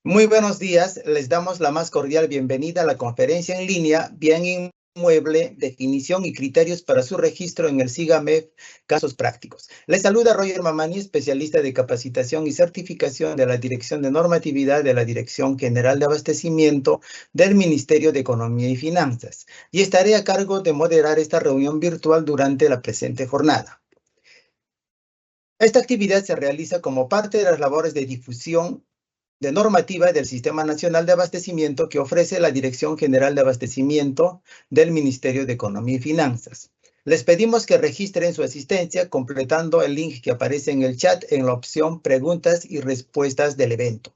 Muy buenos días, les damos la más cordial bienvenida a la conferencia en línea Bien Inmueble, definición y criterios para su registro en el SIGAMEF, casos prácticos. Les saluda Roger Mamani, especialista de capacitación y certificación de la Dirección de Normatividad de la Dirección General de Abastecimiento del Ministerio de Economía y Finanzas, y estaré a cargo de moderar esta reunión virtual durante la presente jornada. Esta actividad se realiza como parte de las labores de difusión de normativa del Sistema Nacional de Abastecimiento que ofrece la Dirección General de Abastecimiento del Ministerio de Economía y Finanzas. Les pedimos que registren su asistencia completando el link que aparece en el chat en la opción Preguntas y Respuestas del evento.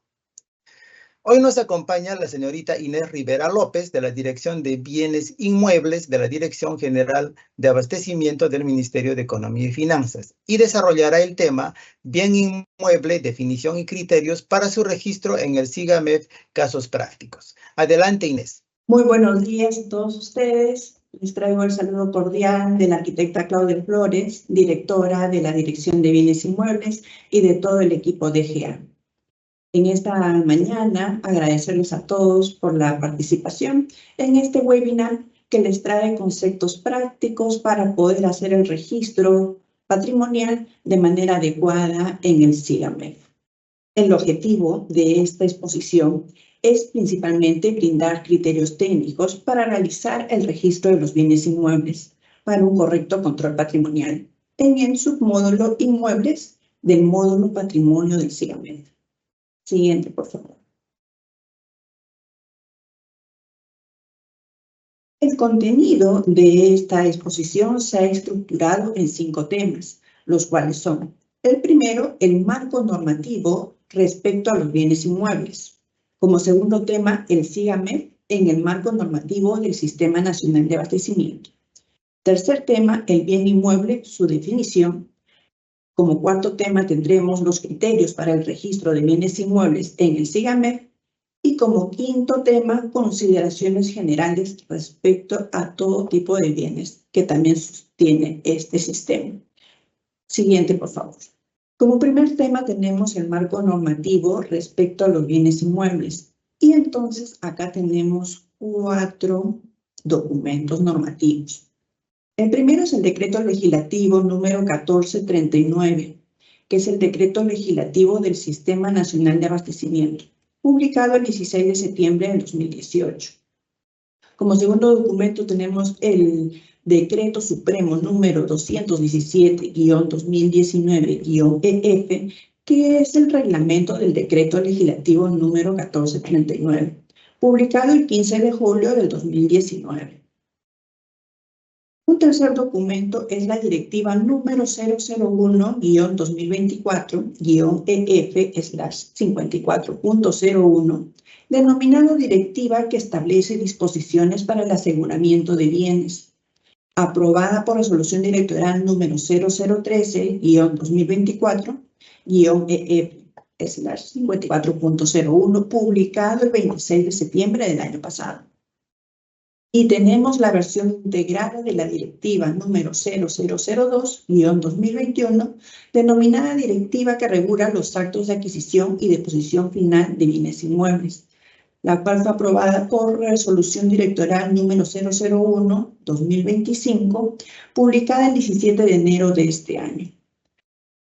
Hoy nos acompaña la señorita Inés Rivera López de la Dirección de Bienes Inmuebles de la Dirección General de Abastecimiento del Ministerio de Economía y Finanzas y desarrollará el tema Bien Inmueble, definición y criterios para su registro en el SIGAMEF, casos prácticos. Adelante, Inés. Muy buenos días a todos ustedes. Les traigo el saludo cordial de la arquitecta Claudia Flores, directora de la Dirección de Bienes Inmuebles y de todo el equipo de GEA. En esta mañana, agradecerles a todos por la participación en este webinar que les trae conceptos prácticos para poder hacer el registro patrimonial de manera adecuada en el SIGAMEF. El objetivo de esta exposición es principalmente brindar criterios técnicos para realizar el registro de los bienes inmuebles para un correcto control patrimonial en el submódulo Inmuebles del módulo Patrimonio del SIGAMEF. Siguiente, por favor. El contenido de esta exposición se ha estructurado en 5 temas, los cuales son: el primero, el marco normativo respecto a los bienes inmuebles. Como segundo tema, el SIGAMEF en el marco normativo del Sistema Nacional de Abastecimiento. Tercer tema, el bien inmueble, su definición. Como cuarto tema tendremos los criterios para el registro de bienes inmuebles en el SIGAMEF. Y como quinto tema, consideraciones generales respecto a todo tipo de bienes que también sostiene este sistema. Siguiente, por favor. Como primer tema tenemos el marco normativo respecto a los bienes inmuebles. Y entonces acá tenemos 4 documentos normativos. El primero es el decreto legislativo número 1439, que es el decreto legislativo del Sistema Nacional de Abastecimiento, publicado el 16 de septiembre de 2018. Como segundo documento tenemos el Decreto Supremo número 217-2019-EF, que es el reglamento del Decreto Legislativo número 1439, publicado el 15 de julio del 2019. Un tercer documento es la Directiva número 001-2024-EF/54.01, denominado Directiva que establece disposiciones para el aseguramiento de bienes, aprobada por Resolución Directorial número 0013-2024-EF/54.01, publicado el 26 de septiembre del año pasado. Y tenemos la versión integrada de la Directiva número 0002-2021, denominada Directiva que regula los actos de adquisición y deposición final de bienes inmuebles, la cual fue aprobada por Resolución Directorial número 001-2025, publicada el 17 de enero de este año.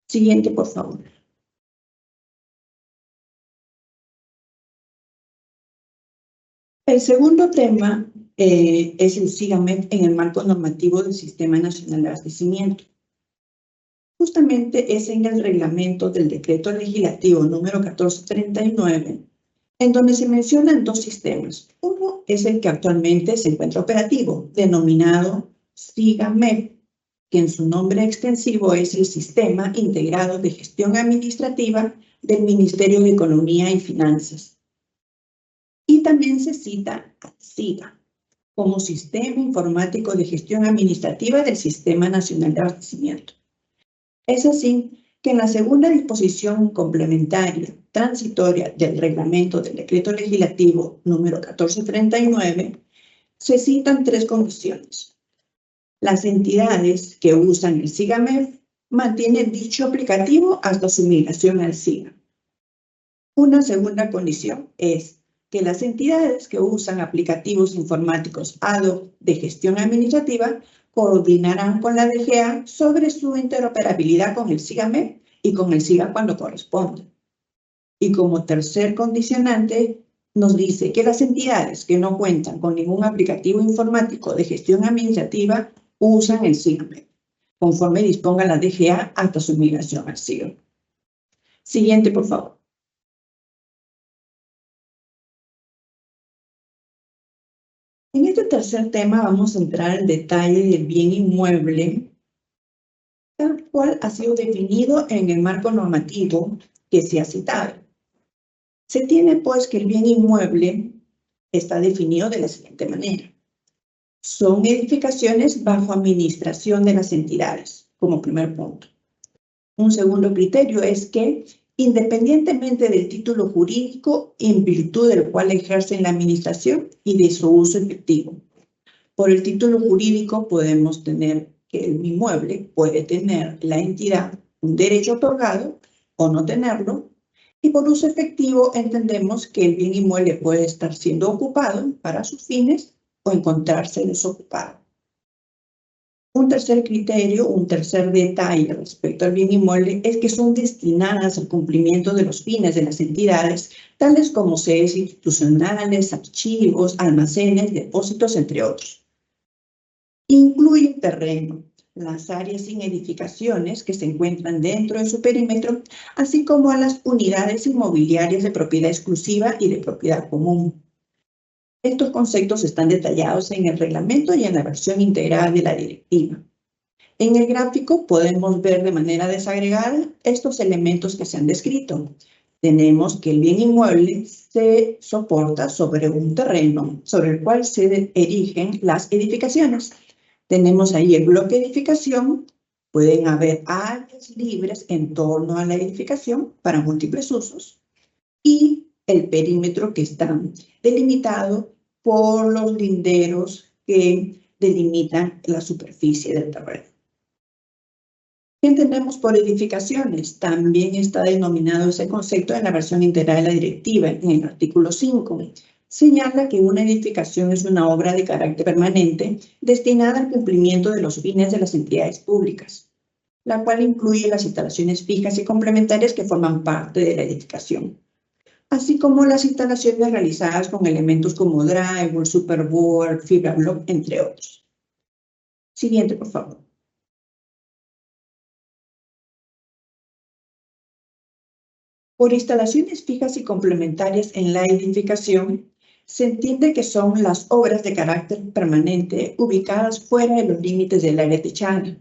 Siguiente, por favor. El segundo tema es el SIGAMEF en el marco normativo del Sistema Nacional de Abastecimiento. Justamente es en el reglamento del Decreto Legislativo número 1439, en donde se mencionan 2 sistemas. Uno es el que actualmente se encuentra operativo, denominado SIGAMEF, que en su nombre extensivo es el Sistema Integrado de Gestión Administrativa del Ministerio de Economía y Finanzas. Y también se cita al SIGA como Sistema Informático de Gestión Administrativa del Sistema Nacional de Abastecimiento. Es así que en la segunda disposición complementaria transitoria del reglamento del Decreto Legislativo número 1439 se citan 3 condiciones. Las entidades que usan el SIGAMEF mantienen dicho aplicativo hasta su migración al SIGA. Una segunda condición es que las entidades que usan aplicativos informáticos ad hoc de gestión administrativa coordinarán con la DGA sobre su interoperabilidad con el SIGAMEP y con el SIGA cuando corresponda. Y como tercer condicionante, nos dice que las entidades que no cuentan con ningún aplicativo informático de gestión administrativa usan el SIGAMEP, conforme disponga la DGA hasta su migración al SIGA. Siguiente, por favor. En este tercer tema vamos a entrar en detalle del bien inmueble, tal cual ha sido definido en el marco normativo que se ha citado. Se tiene pues que el bien inmueble está definido de la siguiente manera. Son edificaciones bajo administración de las entidades, como primer punto. Un segundo criterio es que, independientemente del título jurídico, en virtud del cual ejercen la administración y de su uso efectivo. Por el título jurídico podemos tener que el inmueble puede tener la entidad un derecho otorgado o no tenerlo, y por uso efectivo entendemos que el bien inmueble puede estar siendo ocupado para sus fines o encontrarse desocupado. Un tercer criterio, un tercer detalle respecto al bien inmueble es que son destinadas al cumplimiento de los fines de las entidades, tales como sedes institucionales, archivos, almacenes, depósitos, entre otros. Incluye terreno, las áreas sin edificaciones que se encuentran dentro de su perímetro, así como a las unidades inmobiliarias de propiedad exclusiva y de propiedad común. Estos conceptos están detallados en el reglamento y en la versión integral de la directiva. En el gráfico podemos ver de manera desagregada estos elementos que se han descrito. Tenemos que el bien inmueble se soporta sobre un terreno sobre el cual se erigen las edificaciones. Tenemos ahí el bloque de edificación. Pueden haber áreas libres en torno a la edificación para múltiples usos. Y el perímetro que está delimitado por los linderos que delimitan la superficie del terreno. ¿Qué entendemos por edificaciones? También está denominado ese concepto en la versión integral de la directiva, en el artículo 5. Señala que una edificación es una obra de carácter permanente destinada al cumplimiento de los fines de las entidades públicas, la cual incluye las instalaciones fijas y complementarias que forman parte de la edificación, así como las instalaciones realizadas con elementos como drywall, superboard, fibra block, entre otros. Siguiente, por favor. Por instalaciones fijas y complementarias en la edificación, se entiende que son las obras de carácter permanente ubicadas fuera de los límites del área techada.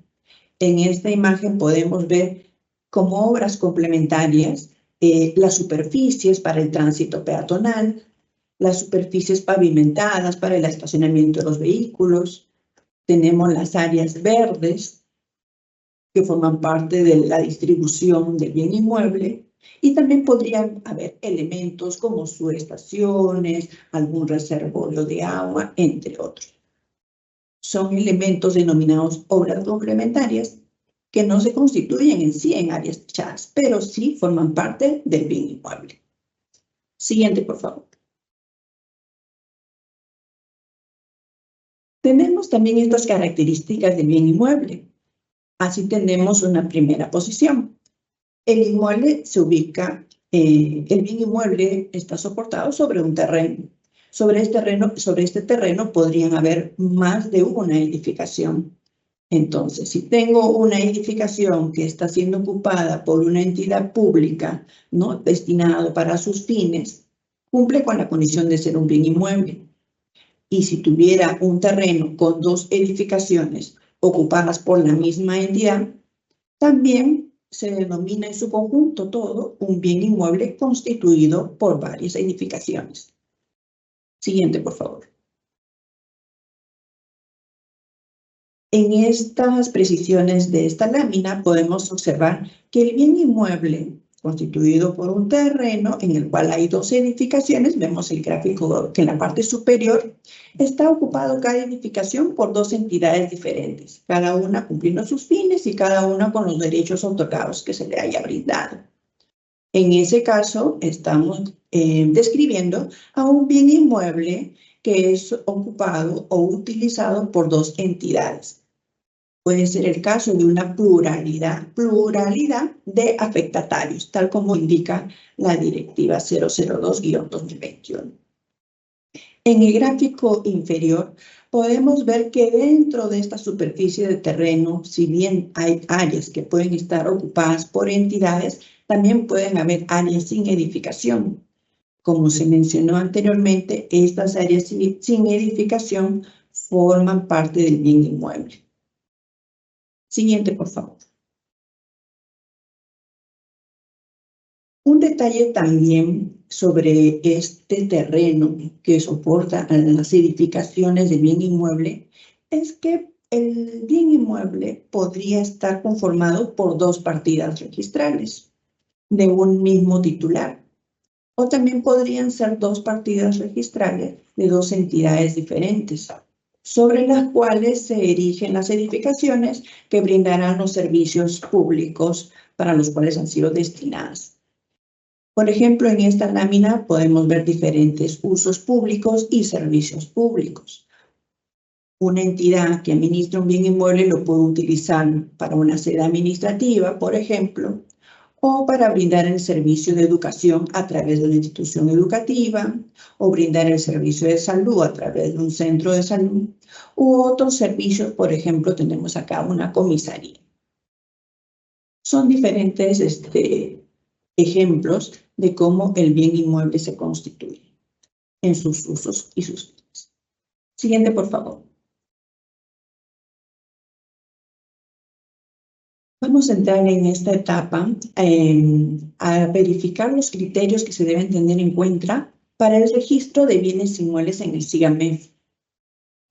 En esta imagen podemos ver como obras complementarias las superficies para el tránsito peatonal, las superficies pavimentadas para el estacionamiento de los vehículos. Tenemos las áreas verdes que forman parte de la distribución del bien inmueble. Y también podrían haber elementos como subestaciones, algún reservorio de agua, entre otros. Son elementos denominados obras complementarias que no se constituyen en sí en áreas techadas, pero sí forman parte del bien inmueble. Siguiente, por favor. Tenemos también estas características del bien inmueble. Así tenemos una primera posición. El inmueble se ubica, el bien inmueble está soportado sobre un terreno. Sobre este terreno podrían haber más de una edificación. Entonces, si tengo una edificación que está siendo ocupada por una entidad pública, ¿no?, destinado para sus fines, cumple con la condición de ser un bien inmueble. Y si tuviera un terreno con dos edificaciones ocupadas por la misma entidad, también se denomina en su conjunto todo un bien inmueble constituido por varias edificaciones. Siguiente, por favor. En estas precisiones de esta lámina podemos observar que el bien inmueble constituido por un terreno en el cual hay dos edificaciones, vemos el gráfico que en la parte superior está ocupado cada edificación por dos entidades diferentes, cada una cumpliendo sus fines y cada una con los derechos otorgados que se le haya brindado. En ese caso, estamos describiendo a un bien inmueble que es ocupado o utilizado por dos entidades. Puede ser el caso de una pluralidad de afectatarios, tal como indica la Directiva 002-2021. En el gráfico inferior podemos ver que dentro de esta superficie de terreno, si bien hay áreas que pueden estar ocupadas por entidades, también pueden haber áreas sin edificación. Como se mencionó anteriormente, estas áreas sin edificación forman parte del bien inmueble. Siguiente, por favor. Un detalle también sobre este terreno que soporta las edificaciones del bien inmueble es que el bien inmueble podría estar conformado por dos partidas registrales de un mismo titular, o también podrían ser dos partidas registrales de dos entidades diferentes, sobre las cuales se erigen las edificaciones que brindarán los servicios públicos para los cuales han sido destinadas. Por ejemplo, en esta lámina podemos ver diferentes usos públicos y servicios públicos. Una entidad que administra un bien inmueble lo puede utilizar para una sede administrativa, por ejemplo, o para brindar el servicio de educación a través de una institución educativa, o brindar el servicio de salud a través de un centro de salud, u otros servicios, por ejemplo, tenemos acá una comisaría. Son diferentes ejemplos de cómo el bien inmueble se constituye en sus usos y sus fines. Siguiente, por favor. Vamos a entrar en esta etapa a verificar los criterios que se deben tener en cuenta para el registro de bienes inmuebles en el SIGAMEF.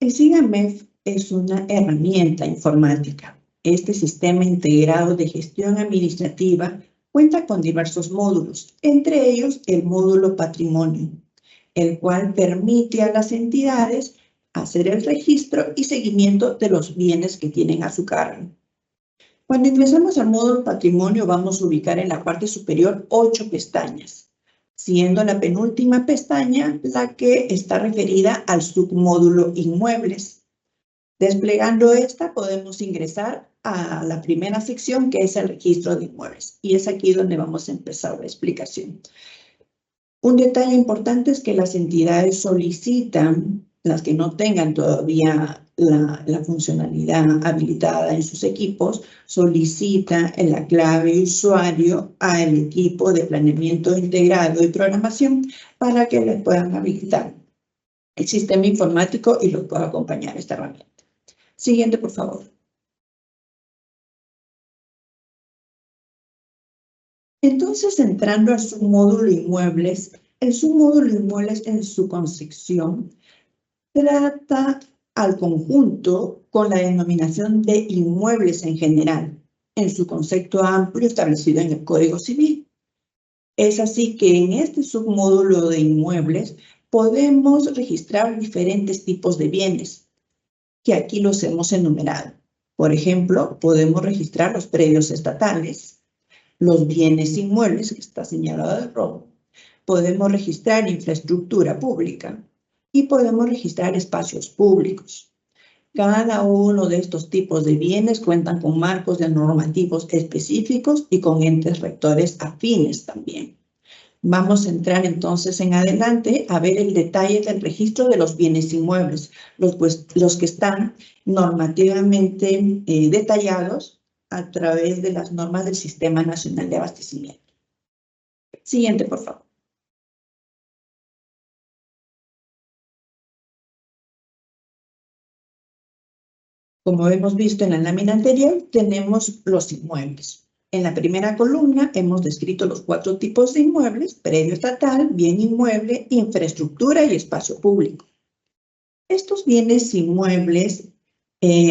El SIGAMEF es una herramienta informática. Este sistema integrado de gestión administrativa cuenta con diversos módulos, entre ellos el módulo patrimonio, el cual permite a las entidades hacer el registro y seguimiento de los bienes que tienen a su cargo. Cuando ingresamos al módulo patrimonio, vamos a ubicar en la parte superior 8 pestañas, siendo la penúltima pestaña la que está referida al submódulo inmuebles. Desplegando esta, podemos ingresar a la primera sección, que es el registro de inmuebles, y es aquí donde vamos a empezar la explicación. Un detalle importante es que las entidades solicitan, las que no tengan todavía la funcionalidad habilitada en sus equipos, solicita la clave de usuario al equipo de planeamiento integrado y programación para que les puedan habilitar el sistema informático y los pueda acompañar esta herramienta. Siguiente, por favor. Entonces, entrando al submódulo inmuebles, el submódulo inmuebles en su concepción trata al conjunto con la denominación de inmuebles en general, en su concepto amplio establecido en el Código Civil. Es así que en este submódulo de inmuebles podemos registrar diferentes tipos de bienes, que aquí los hemos enumerado. Por ejemplo, podemos registrar los predios estatales, los bienes inmuebles, que está señalado de rojo. Podemos registrar infraestructura pública y podemos registrar espacios públicos. Cada uno de estos tipos de bienes cuentan con marcos de normativos específicos y con entes rectores afines también. Vamos a entrar entonces en adelante a ver el detalle del registro de los bienes inmuebles, los que están normativamente detallados a través de las normas del Sistema Nacional de Abastecimiento. Siguiente, por favor. Como hemos visto en la lámina anterior, tenemos los inmuebles. En la primera columna hemos descrito los 4 tipos de inmuebles: predio estatal, bien inmueble, infraestructura y espacio público. Estos bienes inmuebles,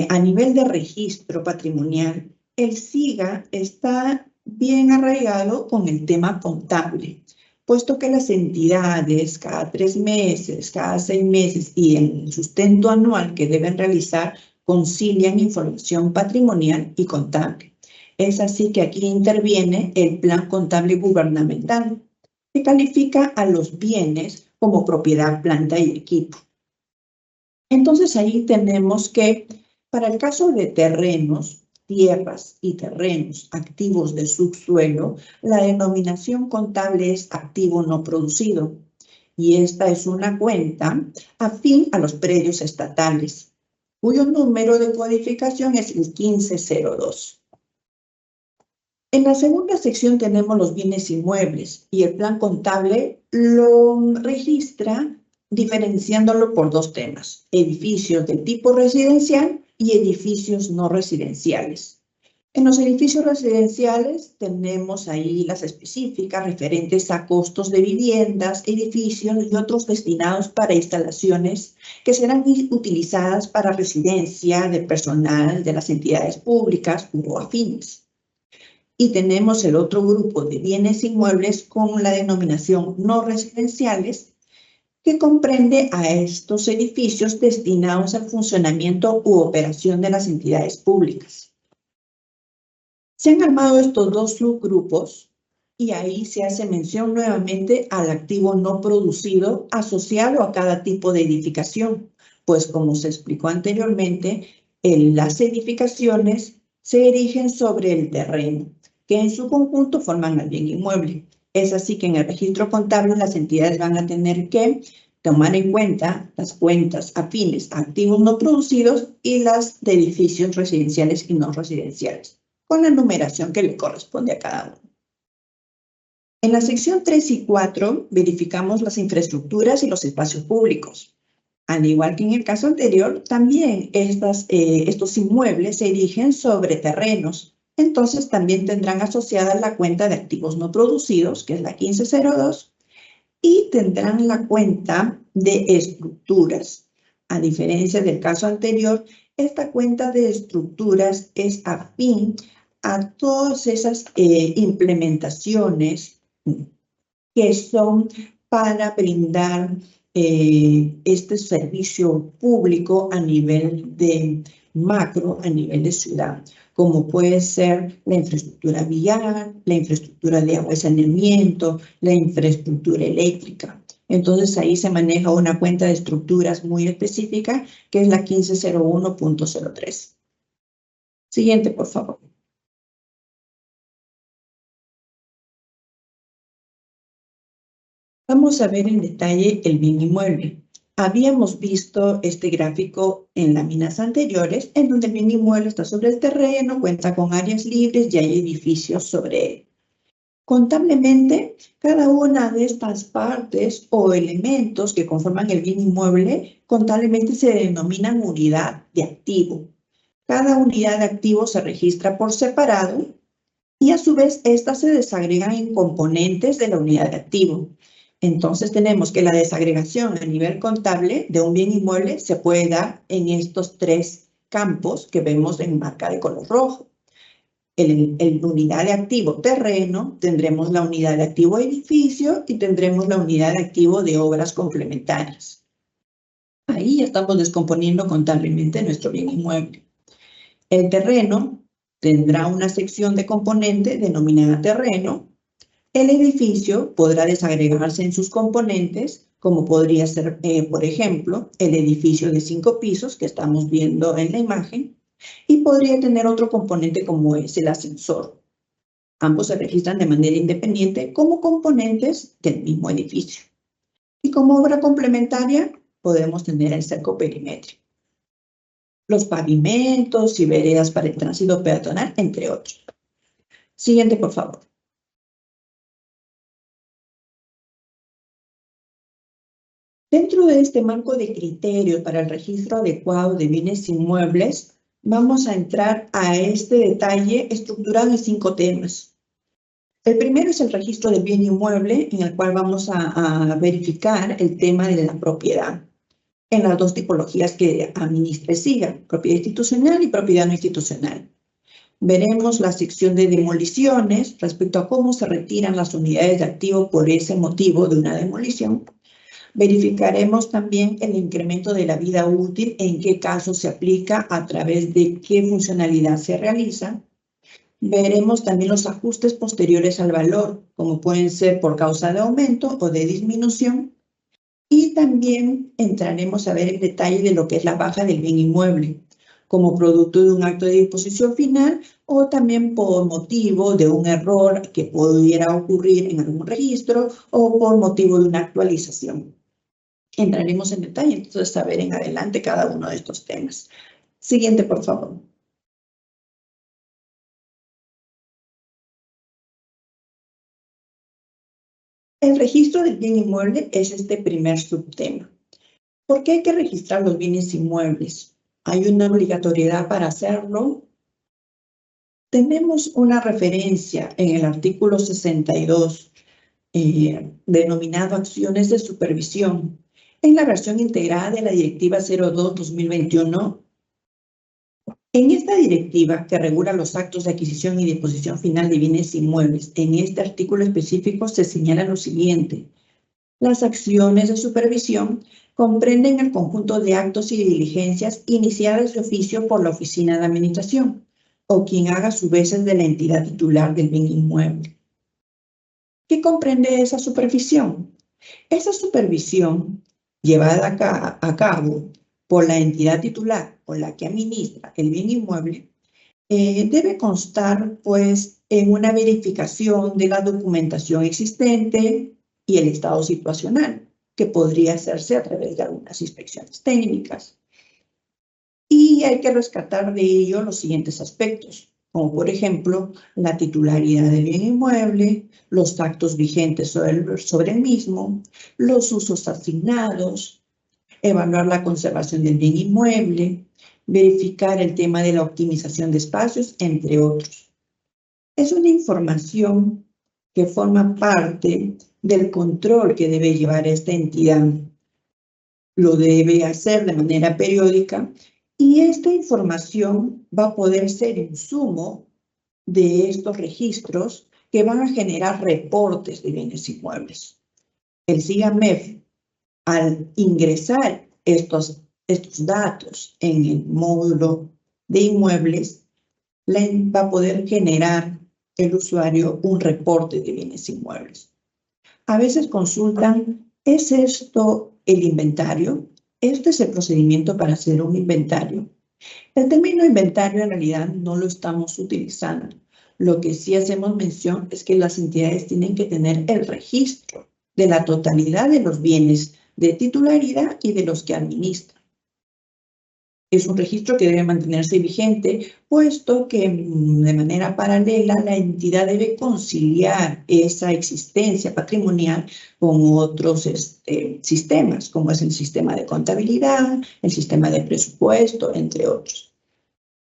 a nivel de registro patrimonial, el SIGA está bien arraigado con el tema contable, puesto que las entidades cada 3 meses, cada 6 meses y en el sustento anual que deben realizar concilian información patrimonial y contable. Es así que aquí interviene el plan contable gubernamental, que califica a los bienes como propiedad, planta y equipo. Entonces ahí tenemos que, para el caso de terrenos, tierras y terrenos activos de subsuelo, la denominación contable es activo no producido. Y esta es una cuenta afín a los predios estatales, cuyo número de codificación es el 1502. En la segunda sección tenemos los bienes inmuebles y el plan contable lo registra diferenciándolo por dos temas: edificios de tipo residencial y edificios no residenciales. En los edificios residenciales tenemos ahí las específicas referentes a costos de viviendas, edificios y otros destinados para instalaciones que serán utilizadas para residencia de personal de las entidades públicas u afines. Y tenemos el otro grupo de bienes inmuebles con la denominación no residenciales, que comprende a estos edificios destinados al funcionamiento u operación de las entidades públicas. Se han armado estos dos subgrupos y ahí se hace mención nuevamente al activo no producido asociado a cada tipo de edificación, pues como se explicó anteriormente, las edificaciones se erigen sobre el terreno, que en su conjunto forman el bien inmueble. Es así que en el registro contable las entidades van a tener que tomar en cuenta las cuentas afines a activos no producidos y las de edificios residenciales y no residenciales, con la numeración que le corresponde a cada uno. En la sección 3 y 4 verificamos las infraestructuras y los espacios públicos. Al igual que en el caso anterior, también estos inmuebles se erigen sobre terrenos. Entonces también tendrán asociada la cuenta de activos no producidos, que es la 1502, y tendrán la cuenta de estructuras. A diferencia del caso anterior, esta cuenta de estructuras es afín a todas esas implementaciones que son para brindar este servicio público a nivel de macro, a nivel de ciudad, como puede ser la infraestructura vial, la infraestructura de agua y saneamiento, la infraestructura eléctrica. Entonces ahí se maneja una cuenta de estructuras muy específica, que es la 1501.03. Siguiente, por favor. Vamos a ver en detalle el bien inmueble. Habíamos visto este gráfico en láminas anteriores, en donde el bien inmueble está sobre el terreno, cuenta con áreas libres y hay edificios sobre él. Contablemente, cada una de estas partes o elementos que conforman el bien inmueble, contablemente se denominan unidad de activo. Cada unidad de activo se registra por separado y a su vez estas se desagregan en componentes de la unidad de activo. Entonces tenemos que la desagregación a nivel contable de un bien inmueble se puede dar en estos tres campos que vemos en marca de color rojo. En unidad de activo terreno, tendremos la unidad de activo edificio y tendremos la unidad de activo de obras complementarias. Ahí ya estamos descomponiendo contablemente nuestro bien inmueble. El terreno tendrá una sección de componente denominada terreno. El edificio podrá desagregarse en sus componentes, como podría ser, por ejemplo, el edificio de 5 pisos que estamos viendo en la imagen, y podría tener otro componente como es el ascensor. Ambos se registran de manera independiente como componentes del mismo edificio. Y como obra complementaria podemos tener el cerco perimétrico, los pavimentos y veredas para el tránsito peatonal, entre otros. Siguiente, por favor. Dentro de este marco de criterios para el registro adecuado de bienes inmuebles, vamos a entrar a este detalle estructurado en 5 temas. El primero es el registro del bien inmueble, en el cual vamos a verificar el tema de la propiedad en las dos tipologías que administra SIGA, propiedad institucional y propiedad no institucional. Veremos la sección de demoliciones respecto a cómo se retiran las unidades de activo por ese motivo de una demolición. Verificaremos también el incremento de la vida útil, en qué caso se aplica, a través de qué funcionalidad se realiza. Veremos también los ajustes posteriores al valor, como pueden ser por causa de aumento o de disminución. Y también entraremos a ver el detalle de lo que es la baja del bien inmueble, como producto de un acto de disposición final o también por motivo de un error que pudiera ocurrir en algún registro o por motivo de una actualización. Entraremos en detalle, entonces, a ver en adelante cada uno de estos temas. Siguiente, por favor. El registro del bien inmueble es este primer subtema. ¿Por qué hay que registrar los bienes inmuebles? ¿Hay una obligatoriedad para hacerlo? Tenemos una referencia en el artículo 62, denominado acciones de supervisión. En la versión integrada de la Directiva 02/2021, en esta directiva que regula los actos de adquisición y disposición final de bienes inmuebles, en este artículo específico se señala lo siguiente. Las acciones de supervisión comprenden el conjunto de actos y diligencias iniciadas de oficio por la oficina de administración o quien haga a su vez de la entidad titular del bien inmueble. ¿Qué comprende esa supervisión? Esa supervisión llevada a cabo por la entidad titular o la que administra el bien inmueble debe constar, pues, en una verificación de la documentación existente y el estado situacional, que podría hacerse a través de algunas inspecciones técnicas. Y hay que rescatar de ello los siguientes aspectos, como por ejemplo, la titularidad del bien inmueble, los actos vigentes sobre el mismo, los usos asignados, evaluar la conservación del bien inmueble, verificar el tema de la optimización de espacios, entre otros. Es una información que forma parte del control que debe llevar esta entidad. Lo debe hacer de manera periódica y esta información va a poder ser insumo de estos registros que van a generar reportes de bienes inmuebles. El SIGAMEF, al ingresar estos datos en el módulo de inmuebles, va a poder generar el usuario un reporte de bienes inmuebles. A veces consultan, ¿es esto el inventario? Este es el procedimiento para hacer un inventario. El término inventario en realidad no lo estamos utilizando. Lo que sí hacemos mención es que las entidades tienen que tener el registro de la totalidad de los bienes de titularidad y de los que administran. Es un registro que debe mantenerse vigente, puesto que de manera paralela la entidad debe conciliar esa existencia patrimonial con otros sistemas, como es el sistema de contabilidad, el sistema de presupuesto, entre otros.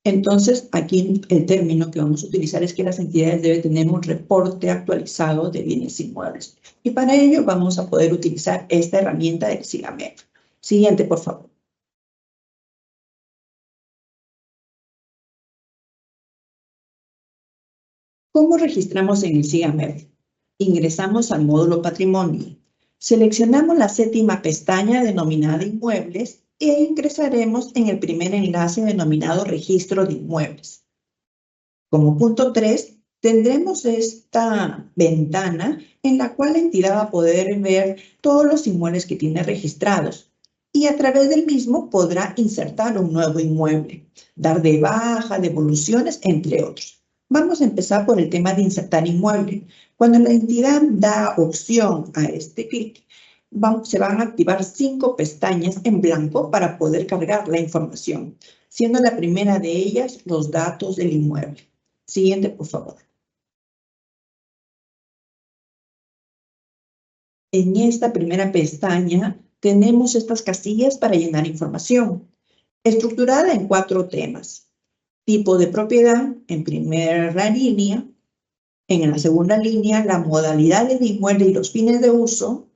Entonces, aquí el término que vamos a utilizar es que las entidades deben tener un reporte actualizado de bienes inmuebles. Y para ello vamos a poder utilizar esta herramienta del SIGAMEF. Siguiente, por favor. ¿Cómo registramos en el SIGAMEF? Ingresamos al módulo Patrimonio. Seleccionamos la séptima pestaña denominada Inmuebles e ingresaremos en el primer enlace denominado Registro de Inmuebles. Como punto 3, tendremos esta ventana en la cual la entidad va a poder ver todos los inmuebles que tiene registrados y a través del mismo podrá insertar un nuevo inmueble, dar de baja, devoluciones, entre otros. Vamos a empezar por el tema de insertar inmueble. Cuando la entidad da opción a este clic, se van a activar 5 pestañas en blanco para poder cargar la información, siendo la primera de ellas los datos del inmueble. Siguiente, por favor. En esta primera pestaña tenemos estas casillas para llenar información, estructurada en 4 temas. Tipo de propiedad en primera línea, en la segunda línea la modalidad del inmueble y los fines de uso,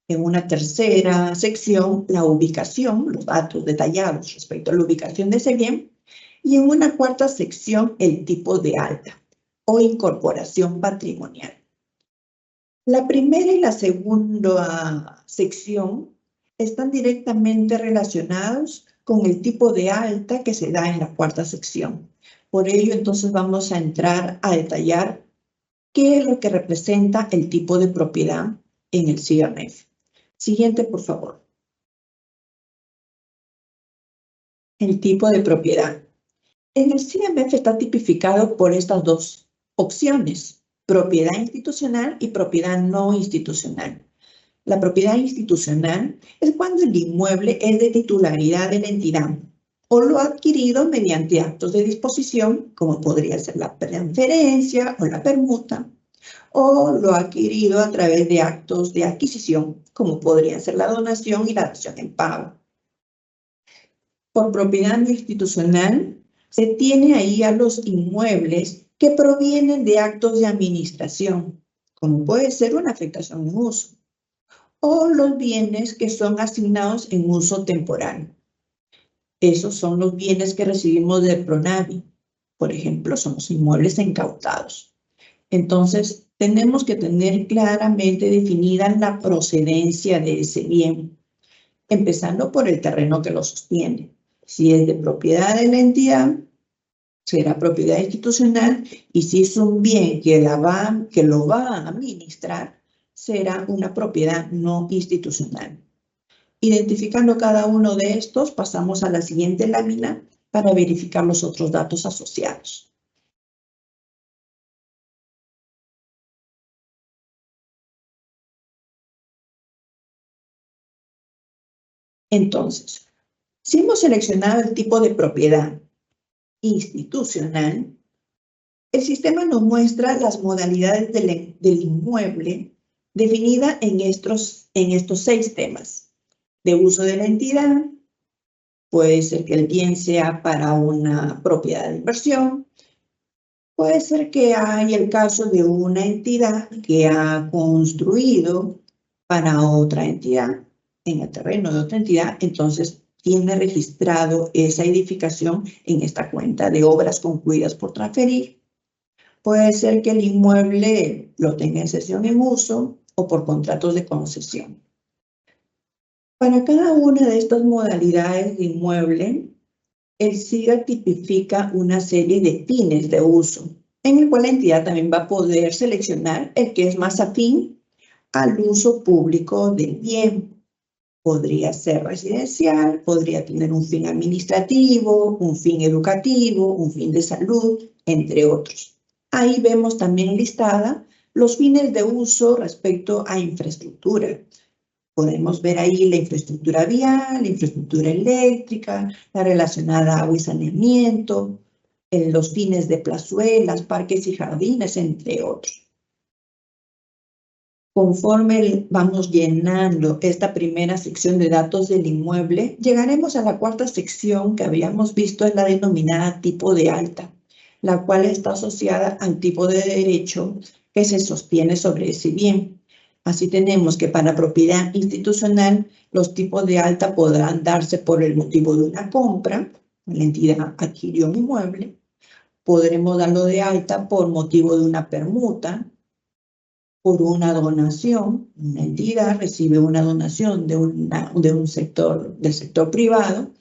en una tercera sección la ubicación, los datos detallados respecto a la ubicación de ese bien, y en una cuarta sección el tipo de alta o incorporación patrimonial. La primera y la segunda sección están directamente relacionados con el tipo de alta que se da en la cuarta sección. Por ello, entonces vamos a entrar a detallar qué es lo que representa el tipo de propiedad en el SIGAMEF. Siguiente, por favor. El tipo de propiedad. En el SIGAMEF está tipificado por estas dos opciones, propiedad institucional y propiedad no institucional. La propiedad institucional es cuando el inmueble es de titularidad de la entidad o lo adquirido mediante actos de disposición, como podría ser la transferencia o la permuta, o lo adquirido a través de actos de adquisición, como podrían ser la donación y la dación en pago. Por propiedad no institucional, se tiene ahí a los inmuebles que provienen de actos de administración, como puede ser una afectación en uso, o los bienes que son asignados en uso temporal. Esos son los bienes que recibimos del PRONAVI. Por ejemplo, son los inmuebles incautados. Entonces, tenemos que tener claramente definida la procedencia de ese bien, empezando por el terreno que lo sostiene. Si es de propiedad de la entidad, será propiedad institucional, y si es un bien que lo va a administrar, será una propiedad no institucional. Identificando cada uno de estos, pasamos a la siguiente lámina para verificar los otros datos asociados. Entonces, si hemos seleccionado el tipo de propiedad institucional, el sistema nos muestra las modalidades del inmueble definida en estos 6 temas. De uso de la entidad, puede ser que el bien sea para una propiedad de inversión, puede ser que haya el caso de una entidad que ha construido para otra entidad, en el terreno de otra entidad, entonces tiene registrado esa edificación en esta cuenta de obras concluidas por transferir. Puede ser que el inmueble lo tenga en cesión en uso o por contratos de concesión. Para cada una de estas modalidades de inmueble, el SIGA tipifica una serie de fines de uso, en el cual la entidad también va a poder seleccionar el que es más afín al uso público del bien. Podría ser residencial, podría tener un fin administrativo, un fin educativo, un fin de salud, entre otros. Ahí vemos también listada los fines de uso respecto a infraestructura. Podemos ver ahí la infraestructura vial, la infraestructura eléctrica, la relacionada a agua y saneamiento, los fines de plazuelas, parques y jardines, entre otros. Conforme vamos llenando esta primera sección de datos del inmueble, llegaremos a la cuarta sección que habíamos visto, es la denominada tipo de alta, la cual está asociada al tipo de derecho que se sostiene sobre ese bien. Así tenemos que para propiedad institucional, los tipos de alta podrán darse por el motivo de una compra, la entidad adquirió un inmueble, podremos darlo de alta por motivo de una permuta, por una donación, una entidad recibe una donación del sector privado,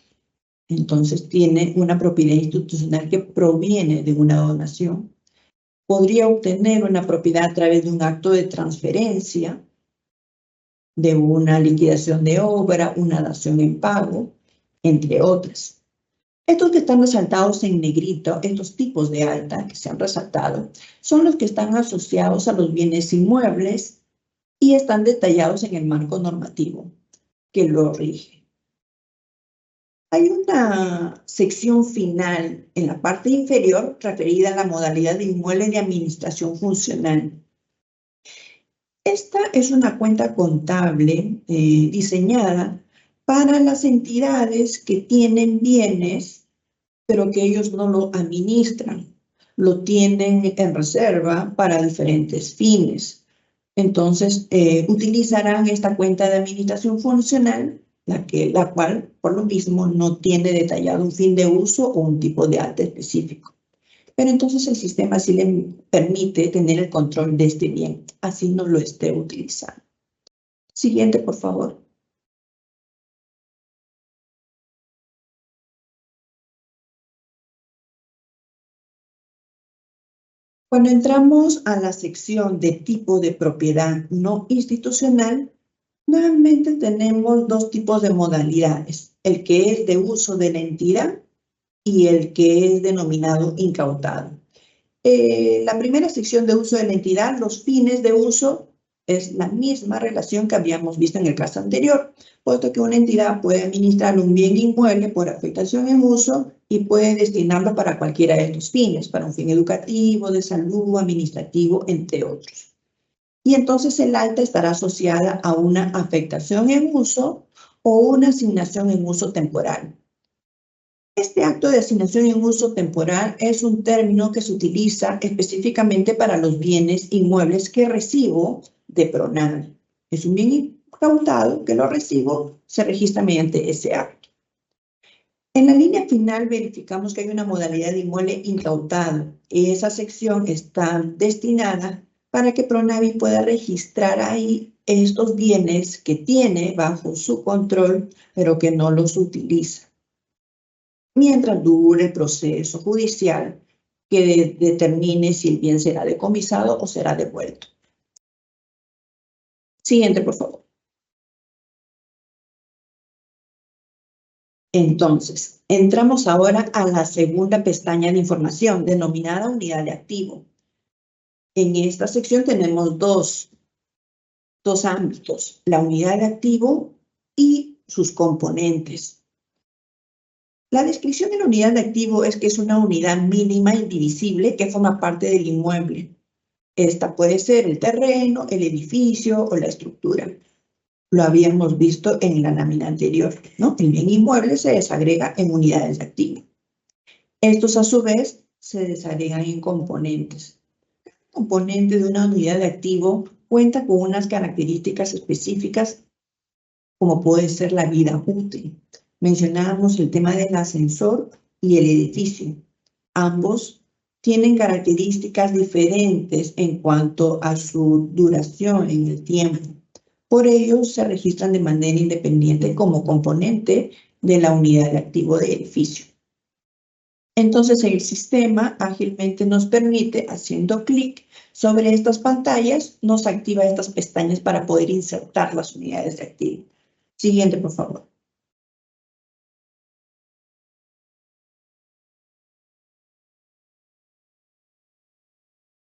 entonces tiene una propiedad institucional que proviene de una donación. Podría obtener una propiedad a través de un acto de transferencia, de una liquidación de obra, una dación en pago, entre otras. Estos que están resaltados en negrito, estos tipos de alta que se han resaltado, son los que están asociados a los bienes inmuebles y están detallados en el marco normativo que lo rige. Hay una sección final en la parte inferior referida a la modalidad de inmueble de administración funcional. Esta es una cuenta contable diseñada para las entidades que tienen bienes, pero que ellos no lo administran, lo tienen en reserva para diferentes fines. Entonces, utilizarán esta cuenta de administración funcional, la cual, por lo mismo, no tiene detallado un fin de uso o un tipo de alta específico. Pero entonces el sistema sí le permite tener el control de este bien, así no lo esté utilizando. Siguiente, por favor. Cuando entramos a la sección de tipo de propiedad no institucional, nuevamente tenemos dos tipos de modalidades, el que es de uso de la entidad y el que es denominado incautado. La primera sección de uso de la entidad, los fines de uso, es la misma relación que habíamos visto en el caso anterior, puesto que una entidad puede administrar un bien inmueble por afectación en uso y puede destinarlo para cualquiera de estos fines, para un fin educativo, de salud, administrativo, entre otros. Y entonces el alta estará asociada a una afectación en uso o una asignación en uso temporal. Este acto de asignación en uso temporal es un término que se utiliza específicamente para los bienes inmuebles que recibo de PRONAVI. Es un bien incautado que lo recibo, se registra mediante ese acto. En la línea final verificamos que hay una modalidad de inmueble incautado. Esa sección está destinada para que PRONAVI pueda registrar ahí estos bienes que tiene bajo su control, pero que no los utiliza, mientras dure el proceso judicial que determine si el bien será decomisado o será devuelto. Siguiente, por favor. Entonces, entramos ahora a la segunda pestaña de información, denominada unidad de activo. En esta sección tenemos dos ámbitos, la unidad de activo y sus componentes. La descripción de la unidad de activo es que es una unidad mínima indivisible que forma parte del inmueble. Esta puede ser el terreno, el edificio o la estructura. Lo habíamos visto en la lámina anterior, ¿no? El bien inmueble se desagrega en unidades de activo. Estos, a su vez, se desagregan en componentes. Cada componente de una unidad de activo cuenta con unas características específicas, como puede ser la vida útil. Mencionábamos el tema del ascensor y el edificio. Ambos tienen características diferentes en cuanto a su duración en el tiempo. Por ello, se registran de manera independiente como componente de la unidad de activo de edificio. Entonces, el sistema ágilmente nos permite, haciendo clic sobre estas pantallas, nos activa estas pestañas para poder insertar las unidades de activo. Siguiente, por favor.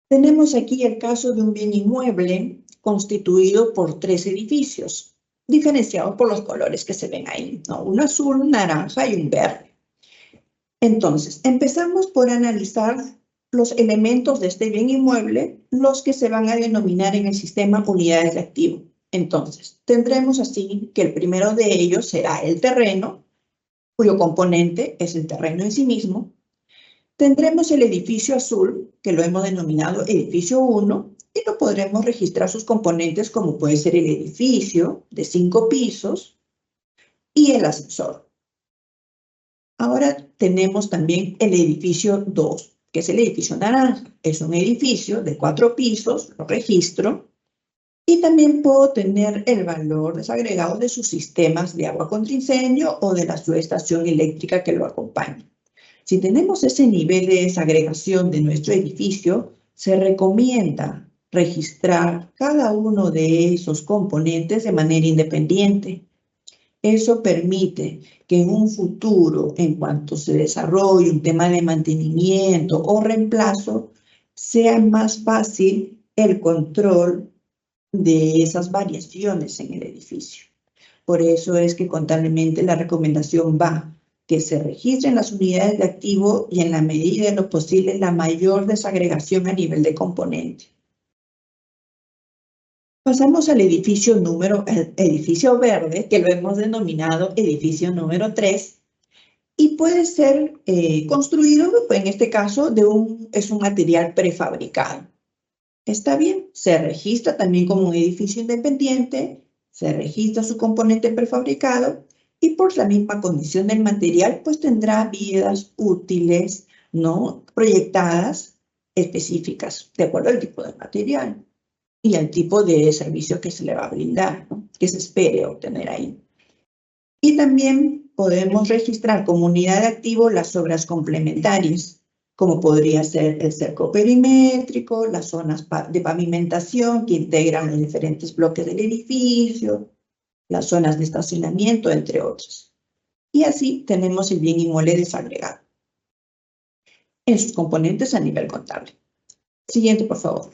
Tenemos aquí el caso de un bien inmueble constituido por 3 edificios, diferenciados por los colores que se ven ahí, ¿no? Un azul, un naranja y un verde. Entonces, empezamos por analizar los elementos de este bien inmueble, los que se van a denominar en el sistema unidades de activo. Entonces, tendremos así que el primero de ellos será el terreno, cuyo componente es el terreno en sí mismo. Tendremos el edificio azul, que lo hemos denominado edificio 1, y lo podremos registrar sus componentes como puede ser el edificio de 5 pisos y el ascensor. Ahora tenemos también el edificio 2, que es el edificio naranja. Es un edificio de 4 pisos, lo registro, y también puedo tener el valor desagregado de sus sistemas de agua contra incendio o de la subestación eléctrica que lo acompaña. Si tenemos ese nivel de desagregación de nuestro edificio, se recomienda registrar cada uno de esos componentes de manera independiente. Eso permite que en un futuro, en cuanto se desarrolle un tema de mantenimiento o reemplazo, sea más fácil el control de esas variaciones en el edificio. Por eso es que contablemente la recomendación va que se registren las unidades de activo y en la medida de lo posible la mayor desagregación a nivel de componente. Pasamos al edificio verde, que lo hemos denominado edificio número 3, y puede ser construido, en este caso, es un material prefabricado. Está bien, se registra también como un edificio independiente, se registra su componente prefabricado, y por la misma condición del material, pues tendrá vidas útiles, ¿no? Proyectadas específicas, de acuerdo al tipo de material y al tipo de servicio que se le va a brindar, ¿no? Que se espere obtener ahí. Y también podemos registrar como unidad de activo las obras complementarias. como podría ser el cerco perimétrico, las zonas de pavimentación que integran los diferentes bloques del edificio, las zonas de estacionamiento, entre otros. Y así tenemos el bien inmueble desagregado en sus componentes a nivel contable. Siguiente, por favor.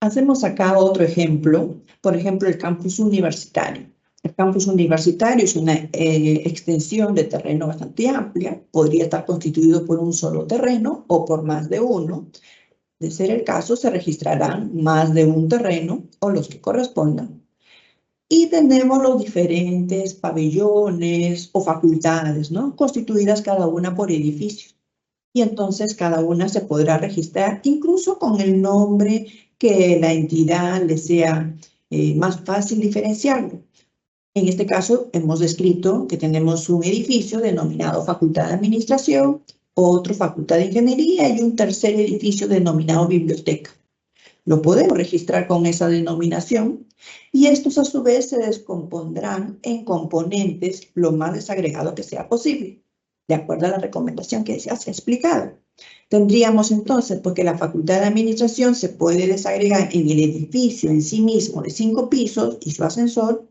Hacemos acá otro ejemplo, por ejemplo, el campus universitario. El campus universitario es una extensión de terreno bastante amplia, podría estar constituido por un solo terreno o por más de uno. De ser el caso, se registrarán más de un terreno o los que correspondan. Y tenemos los diferentes pabellones o facultades, ¿no? Constituidas cada una por edificios. Y entonces cada una se podrá registrar incluso con el nombre que la entidad le sea más fácil diferenciarlo. En este caso, hemos descrito que tenemos un edificio denominado Facultad de Administración, otro Facultad de Ingeniería y un tercer edificio denominado Biblioteca. Lo podemos registrar con esa denominación y estos a su vez se descompondrán en componentes lo más desagregado que sea posible, de acuerdo a la recomendación que ya se ha explicado. Tendríamos entonces, porque la Facultad de Administración se puede desagregar en el edificio en sí mismo de 5 pisos y su ascensor,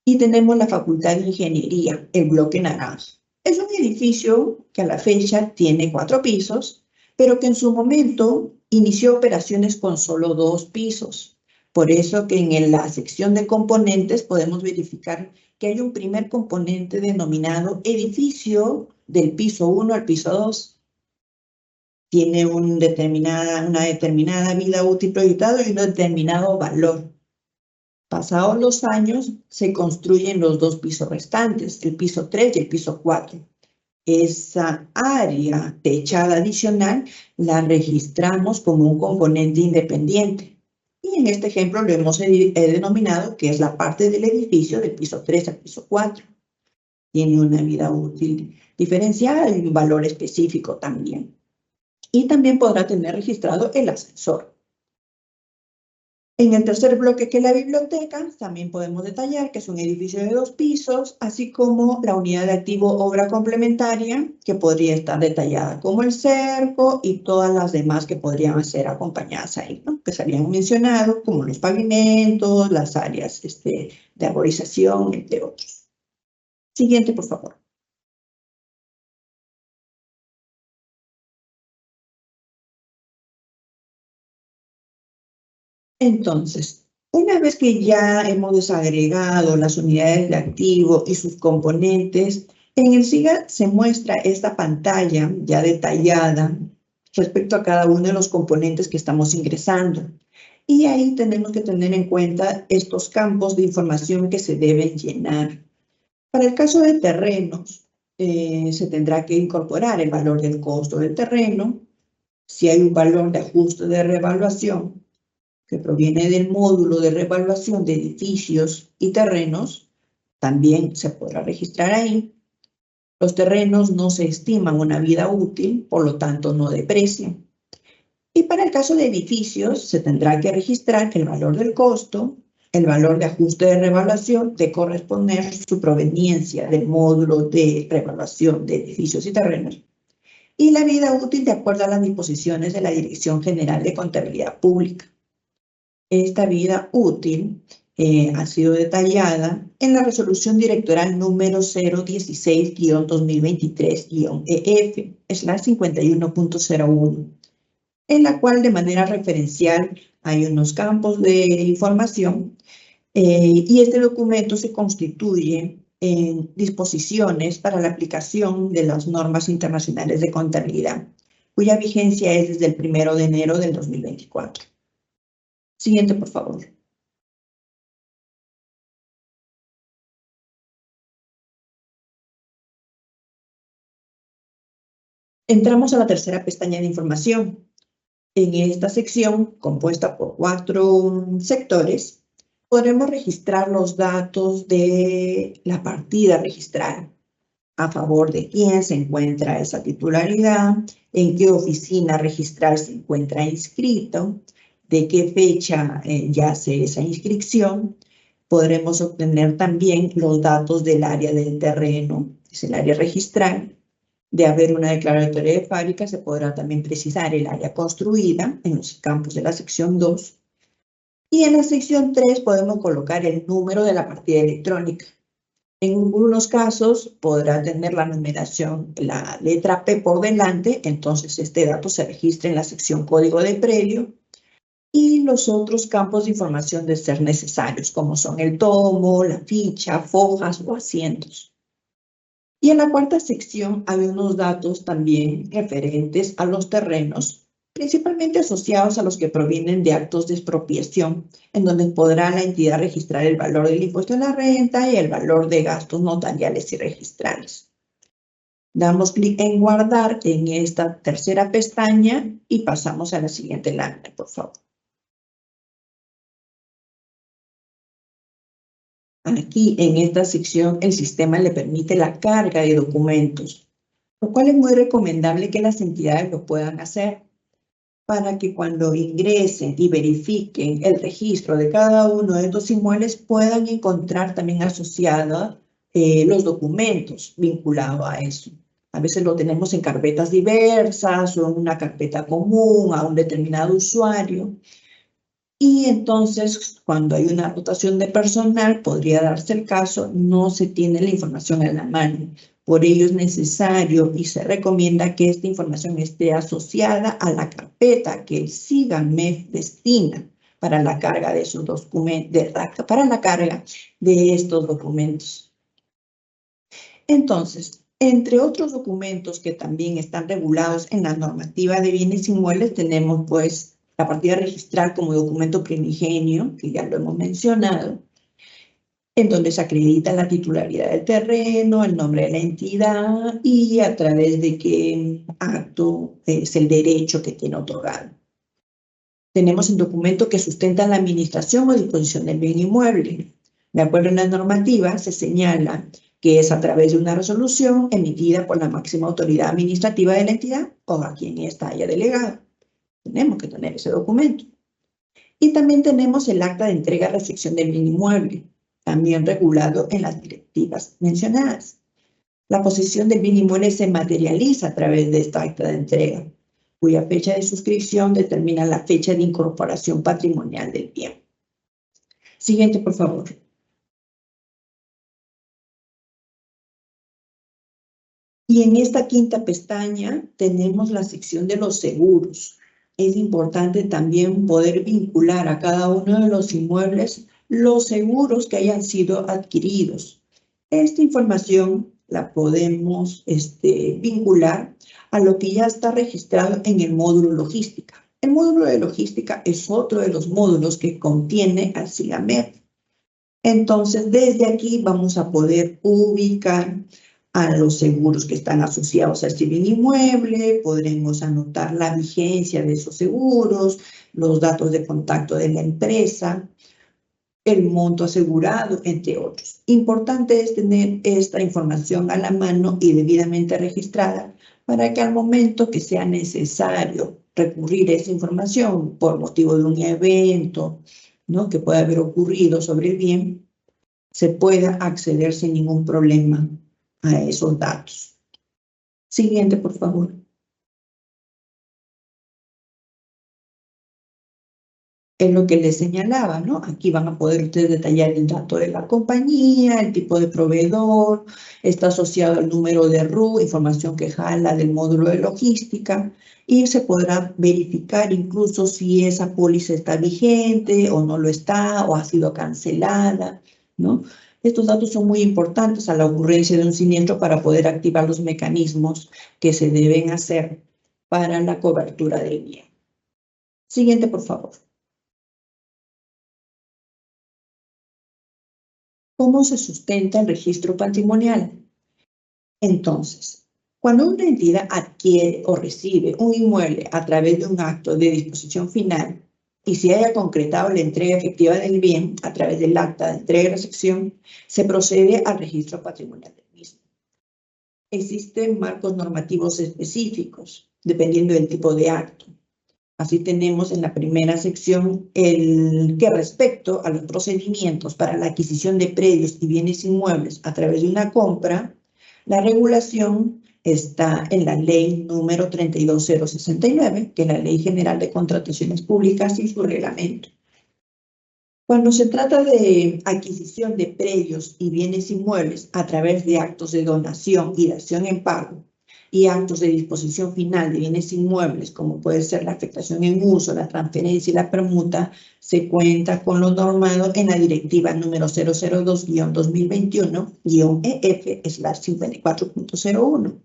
y tenemos la Facultad de Ingeniería, el bloque naranja. Es un edificio que a la fecha tiene 4 pisos, pero que en su momento inició operaciones con solo 2 pisos. Por eso que en la sección de componentes podemos verificar que hay un primer componente denominado edificio del piso 1 al piso 2. Tiene una determinada vida útil proyectada y un determinado valor. Pasados los años, se construyen los 2 pisos restantes, el piso 3 y el piso 4. Esa área techada adicional la registramos como un componente independiente. Y en este ejemplo lo hemos denominado que es la parte del edificio del piso 3 al piso 4. Tiene una vida útil diferenciada y un valor específico también. Y también podrá tener registrado el ascensor. En el tercer bloque, que es la biblioteca, también podemos detallar que es un edificio de 2 pisos, así como la unidad de activo obra complementaria, que podría estar detallada como el cerco y todas las demás que podrían ser acompañadas ahí, ¿no? Que se habían mencionado, como los pavimentos, las áreas de arborización, entre otros. Siguiente, por favor. Entonces, una vez que ya hemos desagregado las unidades de activo y sus componentes, en el SIGA se muestra esta pantalla ya detallada respecto a cada uno de los componentes que estamos ingresando. Y ahí tenemos que tener en cuenta estos campos de información que se deben llenar. Para el caso de terrenos, se tendrá que incorporar el valor del costo del terreno, si hay un valor de ajuste de revaluación, que proviene del módulo de revaluación de edificios y terrenos, también se podrá registrar ahí. Los terrenos no se estiman una vida útil, por lo tanto no deprecian. Y para el caso de edificios, se tendrá que registrar el valor del costo, el valor de ajuste de revaluación, de corresponder su proveniencia del módulo de revaluación de edificios y terrenos, y la vida útil de acuerdo a las disposiciones de la Dirección General de Contabilidad Pública. Esta vida útil ha sido detallada en la resolución directoral número 016-2023-EF/51.01, en la cual de manera referencial hay unos campos de información y este documento se constituye en disposiciones para la aplicación de las normas internacionales de contabilidad, cuya vigencia es desde el 1 de enero del 2024. Siguiente, por favor. Entramos a la tercera pestaña de información. En esta sección, compuesta por 4 sectores, podremos registrar los datos de la partida registrada, a favor de quién se encuentra esa titularidad, en qué oficina registral se encuentra inscrito, de qué fecha yace esa inscripción. Podremos obtener también los datos del área del terreno es el área registral. De haber una declaratoria de fábrica, se podrá también precisar el área construida en los campos de la sección 2. Y en la sección 3 podemos colocar el número de la partida electrónica. En algunos casos podrá tener la numeración, la letra P por delante, entonces este dato se registra en la sección código de predio. Y los otros campos de información de ser necesarios, como son el tomo, la ficha, fojas o asientos. Y en la cuarta sección hay unos datos también referentes a los terrenos, principalmente asociados a los que provienen de actos de expropiación, en donde podrá la entidad registrar el valor del impuesto a la renta y el valor de gastos notariales y registrales. Damos clic en guardar en esta tercera pestaña y pasamos a la siguiente lámina, por favor. Aquí, en esta sección, el sistema le permite la carga de documentos, lo cual es muy recomendable que las entidades lo puedan hacer para que cuando ingresen y verifiquen el registro de cada uno de estos inmuebles puedan encontrar también asociados los documentos vinculados a eso. A veces lo tenemos en carpetas diversas o en una carpeta común a un determinado usuario. Y entonces, cuando hay una rotación de personal, podría darse el caso, no se tiene la información en la mano. Por ello es necesario y se recomienda que esta información esté asociada a la carpeta que el SIGAMEF destina para la carga de esos documentos, para la carga de estos documentos. Entonces, entre otros documentos que también están regulados en la normativa de bienes inmuebles, tenemos pues la partida registral como documento primigenio, que ya lo hemos mencionado, en donde se acredita la titularidad del terreno, el nombre de la entidad y a través de qué acto es el derecho que tiene otorgado. Tenemos el documento que sustenta la administración o disposición del bien inmueble. De acuerdo a la normativa, se señala que es a través de una resolución emitida por la máxima autoridad administrativa de la entidad o a quien ésta haya delegado. Tenemos que tener ese documento. Y también tenemos el acta de entrega-recepción del bien inmueble, también regulado en las directivas mencionadas. La posesión del bien inmueble se materializa a través de esta acta de entrega, cuya fecha de suscripción determina la fecha de incorporación patrimonial del bien. Siguiente, por favor. Y en esta quinta pestaña tenemos la sección de los seguros. Es importante también poder vincular a cada uno de los inmuebles los seguros que hayan sido adquiridos. Esta información la podemos vincular a lo que ya está registrado en el módulo logística. El módulo de logística es otro de los módulos que contiene al SIGAMEF. Entonces, desde aquí vamos a poder ubicar a los seguros que están asociados a este bien inmueble, podremos anotar la vigencia de esos seguros, los datos de contacto de la empresa, el monto asegurado, entre otros. Importante es tener esta información a la mano y debidamente registrada para que al momento que sea necesario recurrir a esa información por motivo de un evento, ¿no?, que pueda haber ocurrido sobre el bien, se pueda acceder sin ningún problema a esos datos. Siguiente, por favor. Es lo que les señalaba, ¿no? Aquí van a poder ustedes detallar el dato de la compañía, el tipo de proveedor, está asociado al número de RU, información que jala del módulo de logística, y se podrá verificar incluso si esa póliza está vigente o no lo está, o ha sido cancelada, ¿no? Estos datos son muy importantes a la ocurrencia de un siniestro para poder activar los mecanismos que se deben hacer para la cobertura del bien. Siguiente, por favor. ¿Cómo se sustenta el registro patrimonial? Entonces, cuando una entidad adquiere o recibe un inmueble a través de un acto de disposición final, y si haya concretado la entrega efectiva del bien a través del acta de entrega y recepción, se procede al registro patrimonial del mismo. Existen marcos normativos específicos, dependiendo del tipo de acto. Así tenemos en la primera sección el que respecto a los procedimientos para la adquisición de predios y bienes inmuebles a través de una compra, La regulación está en la ley número 32069, que es la Ley General de Contrataciones Públicas y su reglamento. Cuando se trata de adquisición de predios y bienes inmuebles a través de actos de donación y dación en pago y actos de disposición final de bienes inmuebles, como puede ser la afectación en uso, la transferencia y la permuta, se cuenta con lo normado en la directiva número 002-2021-EF/54.01.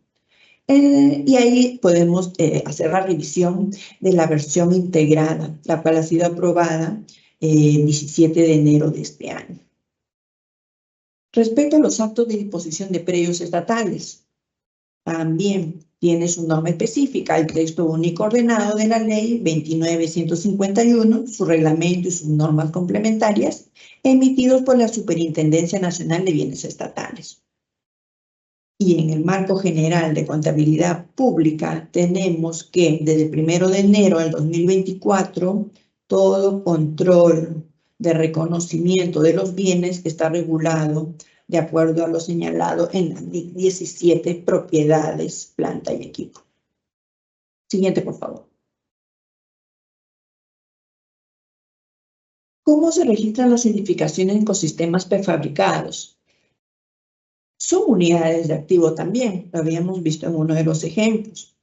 Y ahí podemos hacer la revisión de la versión integrada, la cual ha sido aprobada el 17 de enero de este año. Respecto a los actos de disposición de predios estatales, también tiene su norma específica, el texto único ordenado de la ley 29.151, su reglamento y sus normas complementarias, emitidos por la Superintendencia Nacional de Bienes Estatales. Y en el marco general de contabilidad pública tenemos que desde el 1 de enero del 2024 todo control de reconocimiento de los bienes está regulado de acuerdo a lo señalado en la NIC 17, propiedades, planta y equipo. Siguiente, por favor. ¿Cómo se registran las edificaciones en ecosistemas prefabricados? Son unidades de activo también, lo habíamos visto en uno de los ejemplos.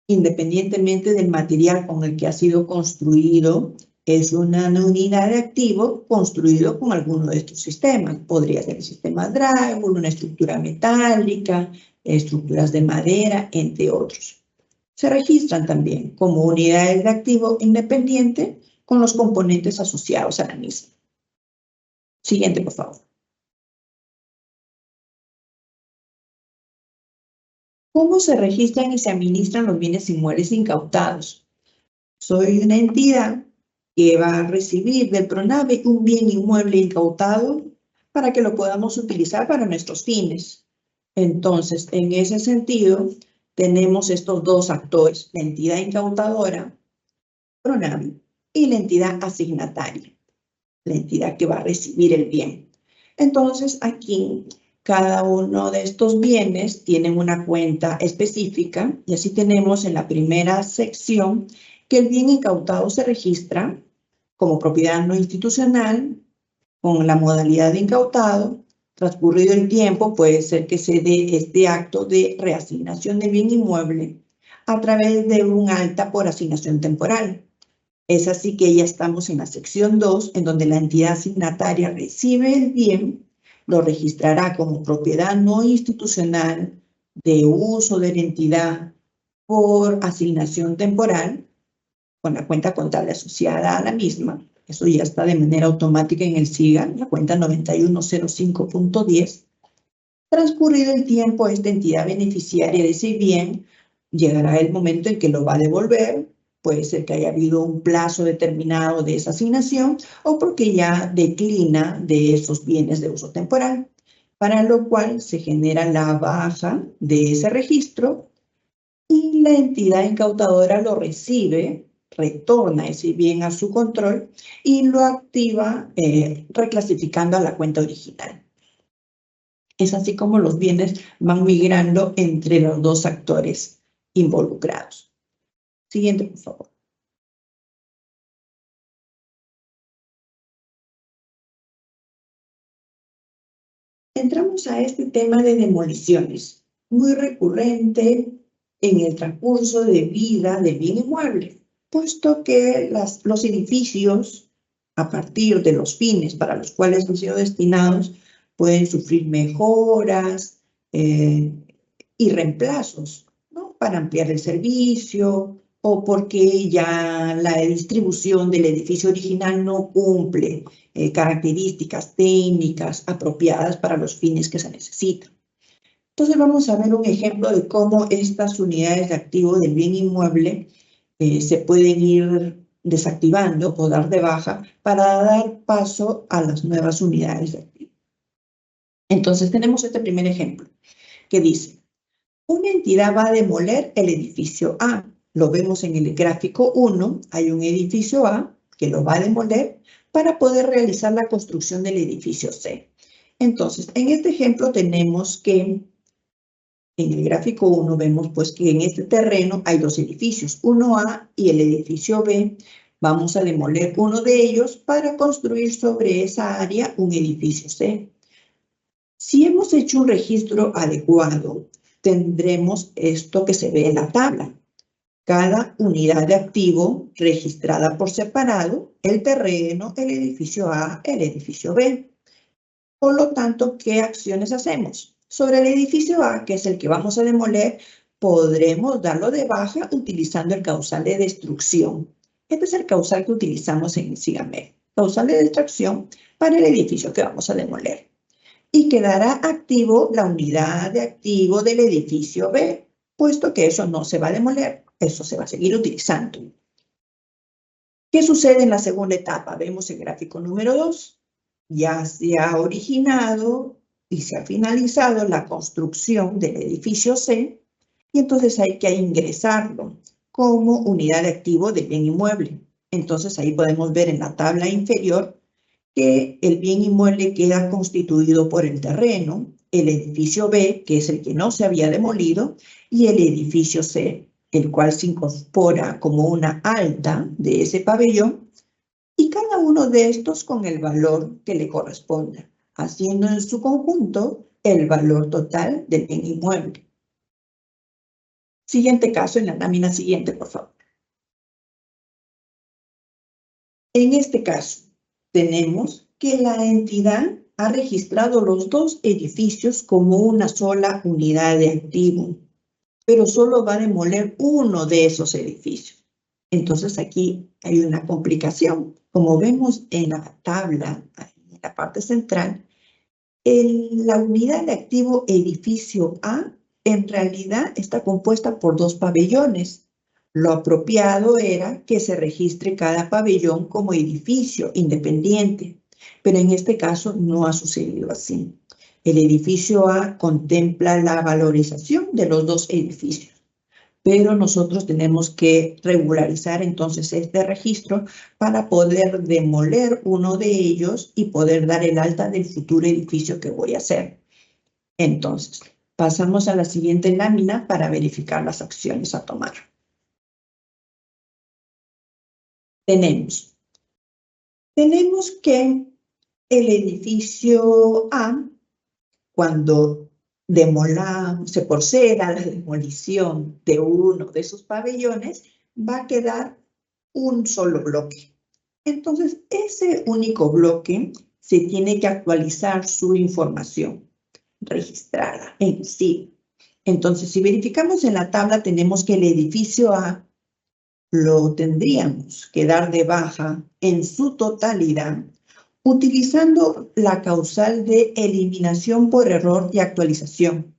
Independientemente del material con el que ha sido construido, es una unidad de activo construido con alguno de estos sistemas. Podría ser el sistema drywall, una estructura metálica, estructuras de madera, entre otros. Se registran también como unidades de activo independiente con los componentes asociados a la misma. Siguiente, por favor. ¿Cómo se registran y se administran los bienes inmuebles incautados? Soy una entidad que va a recibir del PRONAVE un bien inmueble incautado para que lo podamos utilizar para nuestros fines. Entonces, en ese sentido, tenemos estos dos actores, la entidad incautadora, PRONAVE, y la entidad asignataria, la entidad que va a recibir el bien. Entonces, aquí cada uno de estos bienes tienen una cuenta específica y así tenemos en la primera sección que el bien incautado se registra como propiedad no institucional con la modalidad de incautado. Transcurrido el tiempo, puede ser que se dé este acto de reasignación de bien inmueble a través de un alta por asignación temporal. Es así que ya estamos en la sección 2, en donde la entidad asignataria recibe el bien, lo registrará como propiedad no institucional de uso de la entidad por asignación temporal, con la cuenta contable asociada a la misma. Eso ya está de manera automática en el SIGA, la cuenta 9105.10. Transcurrido el tiempo, esta entidad beneficiaria de ese bien llegará el momento en que lo va a devolver. Puede ser que haya habido un plazo determinado de esa asignación o porque ya declina de esos bienes de uso temporal, para lo cual se genera la baja de ese registro y la entidad incautadora lo recibe, retorna ese bien a su control y lo activa reclasificando a la cuenta original. Es así como los bienes van migrando entre los dos actores involucrados. Siguiente, por favor. Entramos a este tema de demoliciones, muy recurrente en el transcurso de vida del bien inmueble, puesto que los edificios, a partir de los fines para los cuales han sido destinados, pueden sufrir mejoras y reemplazos, ¿no? Para ampliar el servicio o porque ya la distribución del edificio original no cumple características técnicas apropiadas para los fines que se necesitan. Entonces vamos a ver un ejemplo de cómo estas unidades de activo del bien inmueble se pueden ir desactivando o dar de baja para dar paso a las nuevas unidades de activo. Entonces tenemos este primer ejemplo que dice, una entidad va a demoler el edificio A. Lo vemos en el gráfico 1, hay un edificio A que lo va a demoler para poder realizar la construcción del edificio C. Entonces, en este ejemplo tenemos que En el gráfico 1 vemos pues que en este terreno hay dos edificios, 1A y el edificio B. Vamos a demoler uno de ellos para construir sobre esa área un edificio C. Si hemos hecho un registro adecuado, tendremos esto que se ve en la tabla. Cada unidad de activo registrada por separado, el terreno, el edificio A, el edificio B. Por lo tanto, ¿qué acciones hacemos? Sobre el edificio A, que es el que vamos a demoler, podremos darlo de baja utilizando el causal de destrucción. Este es el causal que utilizamos en el SIGAMEF. Causal de destrucción para el edificio que vamos a demoler. Y quedará activo la unidad de activo del edificio B, puesto que eso no se va a demoler, eso se va a seguir utilizando. ¿Qué sucede en la segunda etapa? Vemos el gráfico número 2. Ya se ha originado y se ha finalizado la construcción del edificio C, y entonces hay que ingresarlo como unidad de activo de bien inmueble. Entonces ahí podemos ver en la tabla inferior que el bien inmueble queda constituido por el terreno, el edificio B, que es el que no se había demolido, y el edificio C, el cual se incorpora como una alta de ese pabellón, y cada uno de estos con el valor que le corresponda, haciendo en su conjunto el valor total del bien inmueble. Siguiente caso, en la lámina siguiente, por favor. En este caso, tenemos que la entidad ha registrado los dos edificios como una sola unidad de activo, pero solo va a demoler uno de esos edificios. Entonces aquí hay una complicación. Como vemos en la tabla, en la parte central, la unidad de activo edificio A en realidad está compuesta por dos pabellones. Lo apropiado era que se registre cada pabellón como edificio independiente, pero en este caso no ha sucedido así. El edificio A contempla la valorización de los dos edificios, pero nosotros tenemos que regularizar entonces este registro para poder demoler uno de ellos y poder dar el alta del futuro edificio que voy a hacer. Entonces, pasamos a la siguiente lámina para verificar las acciones a tomar. Tenemos que el edificio A, cuando se proceda a la demolición de uno de sus pabellones, va a quedar un solo bloque. Entonces, ese único bloque se tiene que actualizar su información registrada en sí. Entonces, si verificamos en la tabla, tenemos que el edificio A lo tendríamos que dar de baja en su totalidad utilizando la causal de eliminación por error y actualización.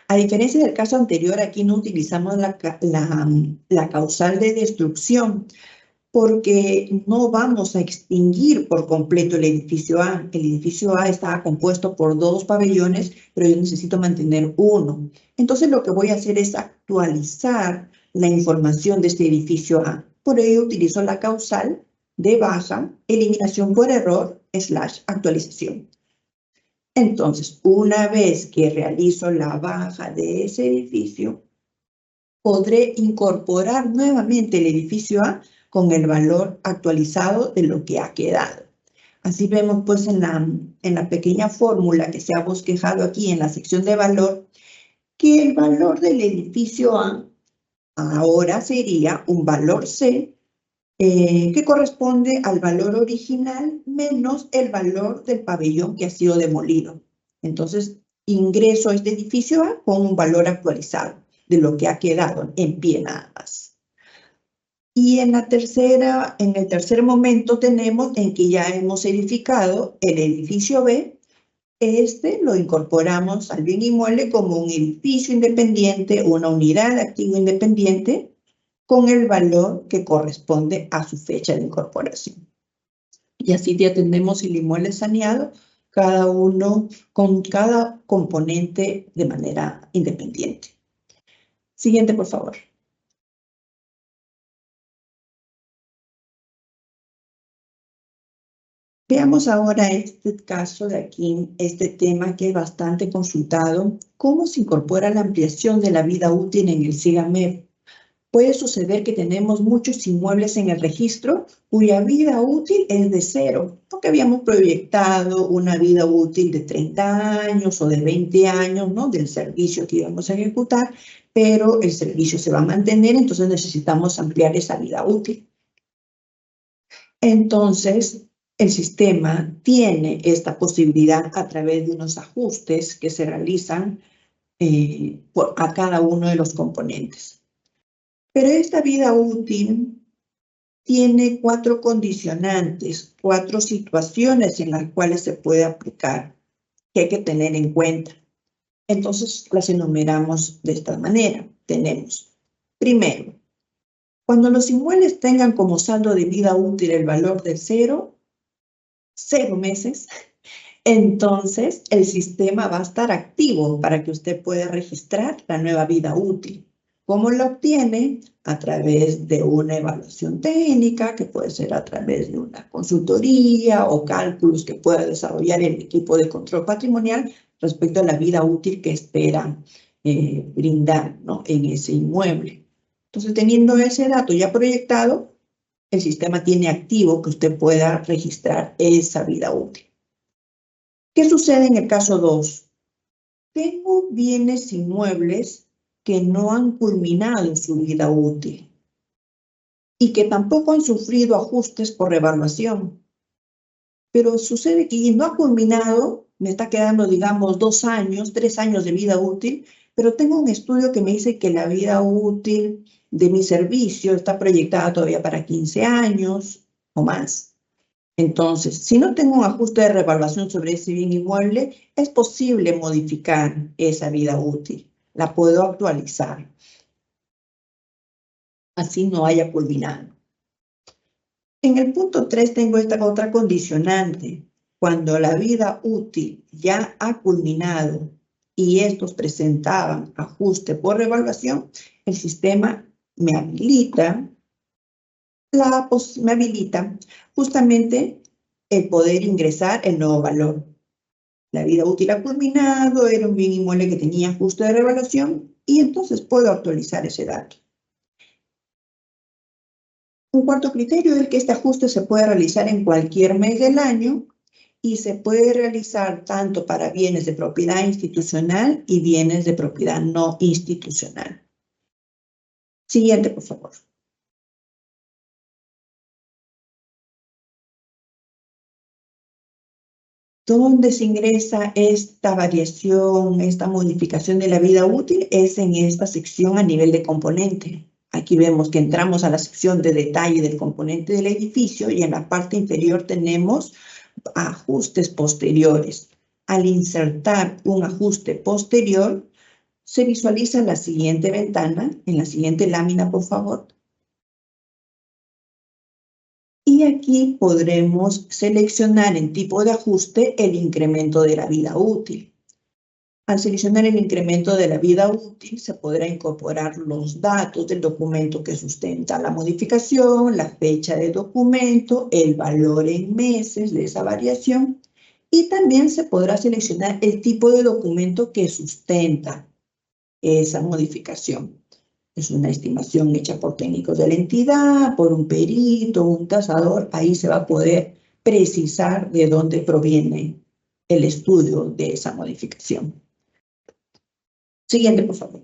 A diferencia del caso anterior, aquí no utilizamos la causal de destrucción porque no vamos a extinguir por completo el edificio A. El edificio A está compuesto por dos pabellones, pero yo necesito mantener uno. Entonces lo que voy a hacer es actualizar la información de este edificio A. Por ello utilizo la causal de baja, eliminación por error, / actualización. Entonces, una vez que realizo la baja de ese edificio, podré incorporar nuevamente el edificio A con el valor actualizado de lo que ha quedado. Así vemos pues en la pequeña fórmula que se ha bosquejado aquí en la sección de valor, que el valor del edificio A ahora sería un valor C que corresponde al valor original menos el valor del pabellón que ha sido demolido. Entonces, ingreso a este edificio A con un valor actualizado de lo que ha quedado en pie nada más. Y en el tercer momento tenemos en que ya hemos edificado el edificio B. Este lo incorporamos al bien inmueble como un edificio independiente, una unidad de activo independiente, con el valor que corresponde a su fecha de incorporación. Y así ya tenemos el inmueble saneado, cada uno con cada componente de manera independiente. Siguiente, por favor. Veamos ahora este caso de aquí, este tema que es bastante consultado. ¿Cómo se incorpora la ampliación de la vida útil en el SIGAMEF? Puede suceder que tenemos muchos inmuebles en el registro cuya vida útil es de 0, porque habíamos proyectado una vida útil de 30 años o de 20 años, ¿no?, del servicio que íbamos a ejecutar, pero el servicio se va a mantener, entonces necesitamos ampliar esa vida útil. Entonces, el sistema tiene esta posibilidad a través de unos ajustes que se realizan a cada uno de los componentes. Pero esta vida útil tiene 4 condicionantes, 4 situaciones en las cuales se puede aplicar, que hay que tener en cuenta. Entonces, las enumeramos de esta manera. Tenemos, primero, cuando los inmuebles tengan como saldo de vida útil el valor de 0 meses, entonces el sistema va a estar activo para que usted pueda registrar la nueva vida útil. ¿Cómo lo obtiene? A través de una evaluación técnica, que puede ser a través de una consultoría o cálculos que pueda desarrollar el equipo de control patrimonial respecto a la vida útil que espera brindar, ¿no?, en ese inmueble. Entonces, teniendo ese dato ya proyectado, el sistema tiene activo que usted pueda registrar esa vida útil. ¿Qué sucede en el caso 2? Tengo bienes inmuebles que no han culminado su vida útil y que tampoco han sufrido ajustes por revaluación. Pero sucede que no ha culminado, me está quedando, digamos, 2 años, 3 años de vida útil, pero tengo un estudio que me dice que la vida útil de mi servicio está proyectada todavía para 15 años o más. Entonces, si no tengo un ajuste de revaluación sobre ese bien inmueble, es posible modificar esa vida útil. La puedo actualizar. Así no haya culminado. En el punto 3 tengo esta otra condicionante. Cuando la vida útil ya ha culminado y estos presentaban ajuste por revaluación, el sistema me habilita justamente el poder ingresar el nuevo valor. La vida útil ha culminado, era un bien inmueble que tenía ajuste de revaluación y entonces puedo actualizar ese dato. Un cuarto criterio es que este ajuste se puede realizar en cualquier mes del año y se puede realizar tanto para bienes de propiedad institucional y bienes de propiedad no institucional. Siguiente, por favor. ¿Dónde se ingresa esta variación, esta modificación de la vida útil? Es en esta sección a nivel de componente. Aquí vemos que entramos a la sección de detalle del componente del edificio y en la parte inferior tenemos ajustes posteriores. Al insertar un ajuste posterior, se visualiza la siguiente ventana, en la siguiente lámina, por favor. Y aquí podremos seleccionar en tipo de ajuste el incremento de la vida útil. Al seleccionar el incremento de la vida útil, se podrá incorporar los datos del documento que sustenta la modificación, la fecha de documento, el valor en meses de esa variación, y también se podrá seleccionar el tipo de documento que sustenta esa modificación. Es una estimación hecha por técnicos de la entidad, por un perito, un tasador. Ahí se va a poder precisar de dónde proviene el estudio de esa modificación. Siguiente, por favor.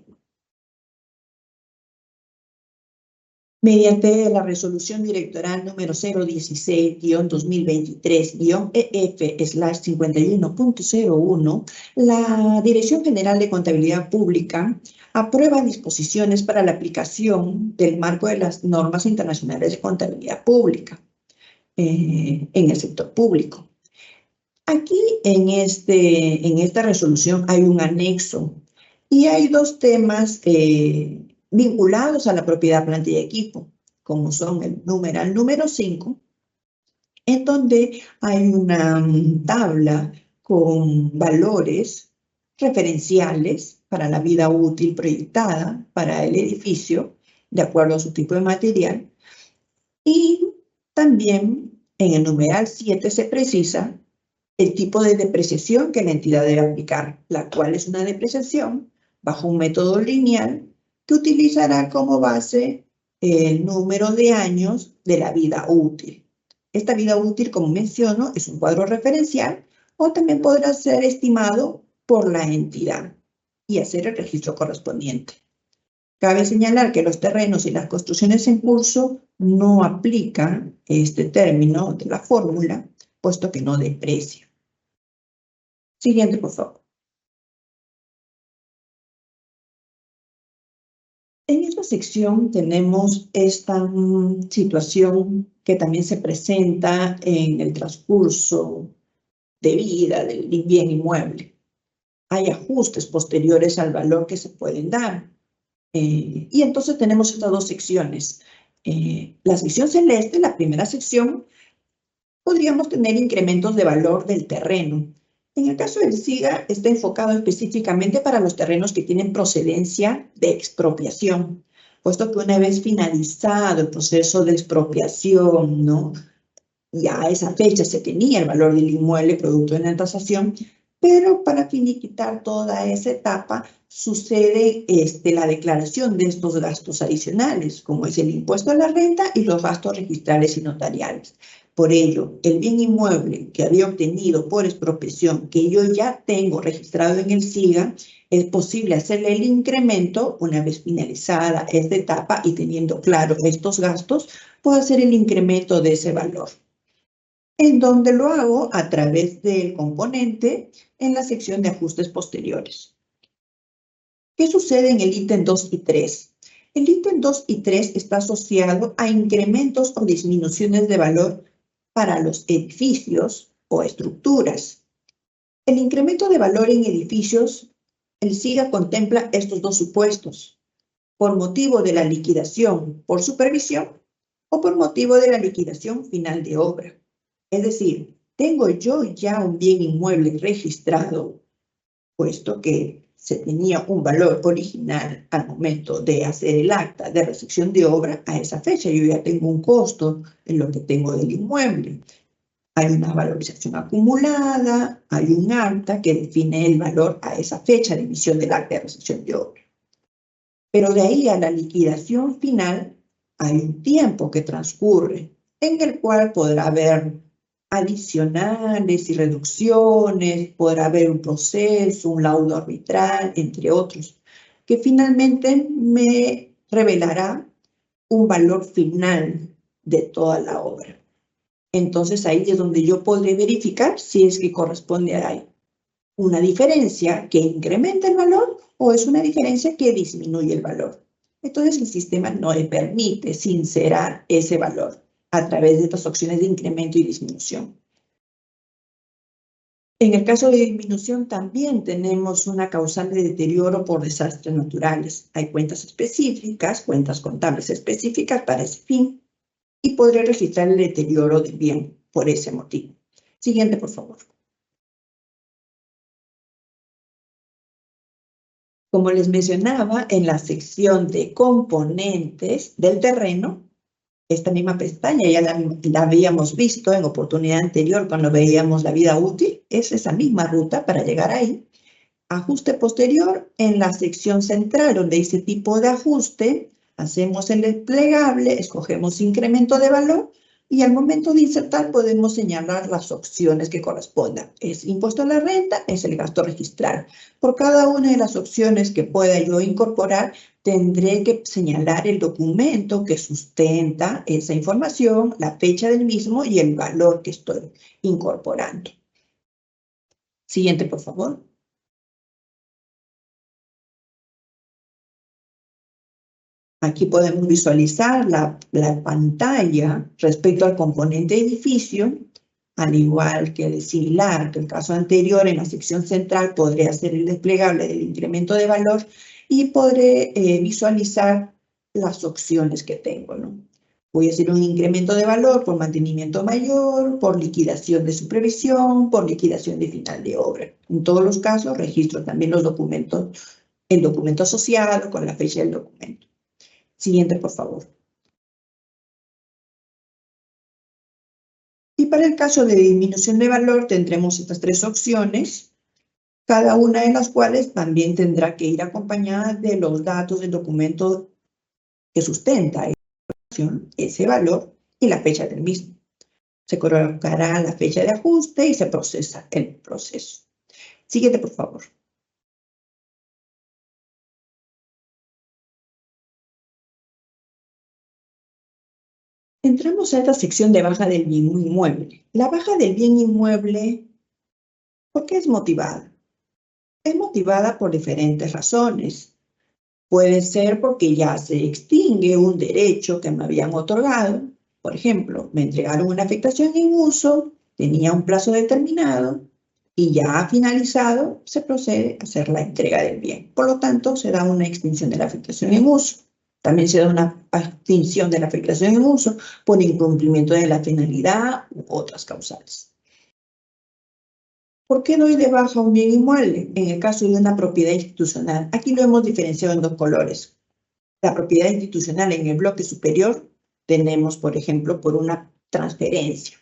Mediante la resolución directoral número 016-2023-EF/51.01, la Dirección General de Contabilidad Pública aprueba disposiciones para la aplicación del marco de las normas internacionales de contabilidad pública en el sector público. Aquí en esta resolución hay un anexo y hay 2 temas vinculados a la propiedad, planta y equipo, como son el numeral número 5, en donde hay una tabla con valores referenciales para la vida útil proyectada para el edificio, de acuerdo a su tipo de material, y también En el numeral 7 se precisa el tipo de depreciación que la entidad debe aplicar, la cual es una depreciación bajo un método lineal que utilizará como base el número de años de la vida útil. Esta vida útil, como menciono, es un cuadro referencial o también podrá ser estimado por la entidad y hacer el registro correspondiente. Cabe señalar que los terrenos y las construcciones en curso no aplican este término de la fórmula, puesto que no deprecia. Siguiente, por favor. En esta sección tenemos esta situación que también se presenta en el transcurso de vida del bien inmueble. Hay ajustes posteriores al valor que se pueden dar. Y entonces tenemos estas dos secciones. La sección celeste, la primera sección, podríamos tener incrementos de valor del terreno. En el caso del SIGA, está enfocado específicamente para los terrenos que tienen procedencia de expropiación, puesto que una vez finalizado el proceso de expropiación, ¿no? Ya a esa fecha se tenía el valor del inmueble producto de la tasación, pero para finiquitar toda esa etapa sucede la declaración de estos gastos adicionales, como es el impuesto a la renta y los gastos registrales y notariales. Por ello, el bien inmueble que había obtenido por expropiación, que yo ya tengo registrado en el SIGA, es posible hacerle el incremento una vez finalizada esta etapa y teniendo claro estos gastos, puedo hacer el incremento de ese valor. En donde lo hago a través del componente en la sección de ajustes posteriores. ¿Qué sucede en el ítem 2 y 3? El ítem 2 y 3 está asociado a incrementos o disminuciones de valor para los edificios o estructuras. El incremento de valor en edificios, el SIGA contempla estos dos supuestos, por motivo de la liquidación por supervisión o por motivo de la liquidación final de obra. Es decir, tengo yo ya un bien inmueble registrado, puesto que se tenía un valor original al momento de hacer el acta de recepción de obra a esa fecha. Yo ya tengo un costo en lo que tengo del inmueble. Hay una valorización acumulada, hay un acta que define el valor a esa fecha de emisión del acta de recepción de obra. Pero de ahí a la liquidación final hay un tiempo que transcurre en el cual podrá haber adicionales y reducciones, podrá haber un proceso, un laudo arbitral, entre otros, que finalmente me revelará un valor final de toda la obra. Entonces ahí es donde yo podré verificar si es que corresponde a una diferencia que incrementa el valor o es una diferencia que disminuye el valor. Entonces el sistema no le permite sincerar ese valor a través de estas opciones de incremento y disminución. En el caso de disminución también tenemos una causal de deterioro por desastres naturales. Hay cuentas específicas, cuentas contables específicas para ese fin y podré registrar el deterioro del bien por ese motivo. Siguiente, por favor. Como les mencionaba, en la sección de componentes del terreno, esta misma pestaña ya la habíamos visto en oportunidad anterior cuando veíamos la vida útil, es esa misma ruta para llegar ahí. Ajuste posterior, en la sección central donde dice tipo de ajuste, hacemos el desplegable, escogemos incremento de valor y al momento de insertar podemos señalar las opciones que correspondan. Es impuesto a la renta, es el gasto registral. Por cada una de las opciones que pueda yo incorporar, tendré que señalar el documento que sustenta esa información, la fecha del mismo y el valor que estoy incorporando. Siguiente, por favor. Aquí podemos visualizar la pantalla respecto al componente edificio, al igual que el similar que el caso anterior, en la sección central podré hacer el desplegable del incremento de valor y podré visualizar las opciones que tengo, ¿no? Voy a hacer un incremento de valor por mantenimiento mayor, por liquidación de supervisión, por liquidación de final de obra. En todos los casos registro también los documentos, el documento asociado con la fecha del documento. Siguiente, por favor. para el caso de disminución de valor tendremos estas tres opciones, cada una de las cuales también tendrá que ir acompañada de los datos del documento que sustenta ese valor y la fecha del mismo. Se colocará la fecha de ajuste y se procesa el proceso. Siguiente, por favor. Entramos a esta sección de baja del bien inmueble. La baja del bien inmueble, ¿por qué es motivada? Es motivada por diferentes razones. Puede ser porque ya se extingue un derecho que me habían otorgado. Por ejemplo, me entregaron una afectación en uso, tenía un plazo determinado y ya ha finalizado, se procede a hacer la entrega del bien. Por lo tanto, se da una extinción de la afectación en uso. También se da una extinción de la afectación en uso por incumplimiento de la finalidad u otras causales. ¿Por qué doy de baja un bien inmueble? En el caso de una propiedad institucional, aquí lo hemos diferenciado en dos colores. La propiedad institucional en el bloque superior tenemos, por ejemplo, por una transferencia.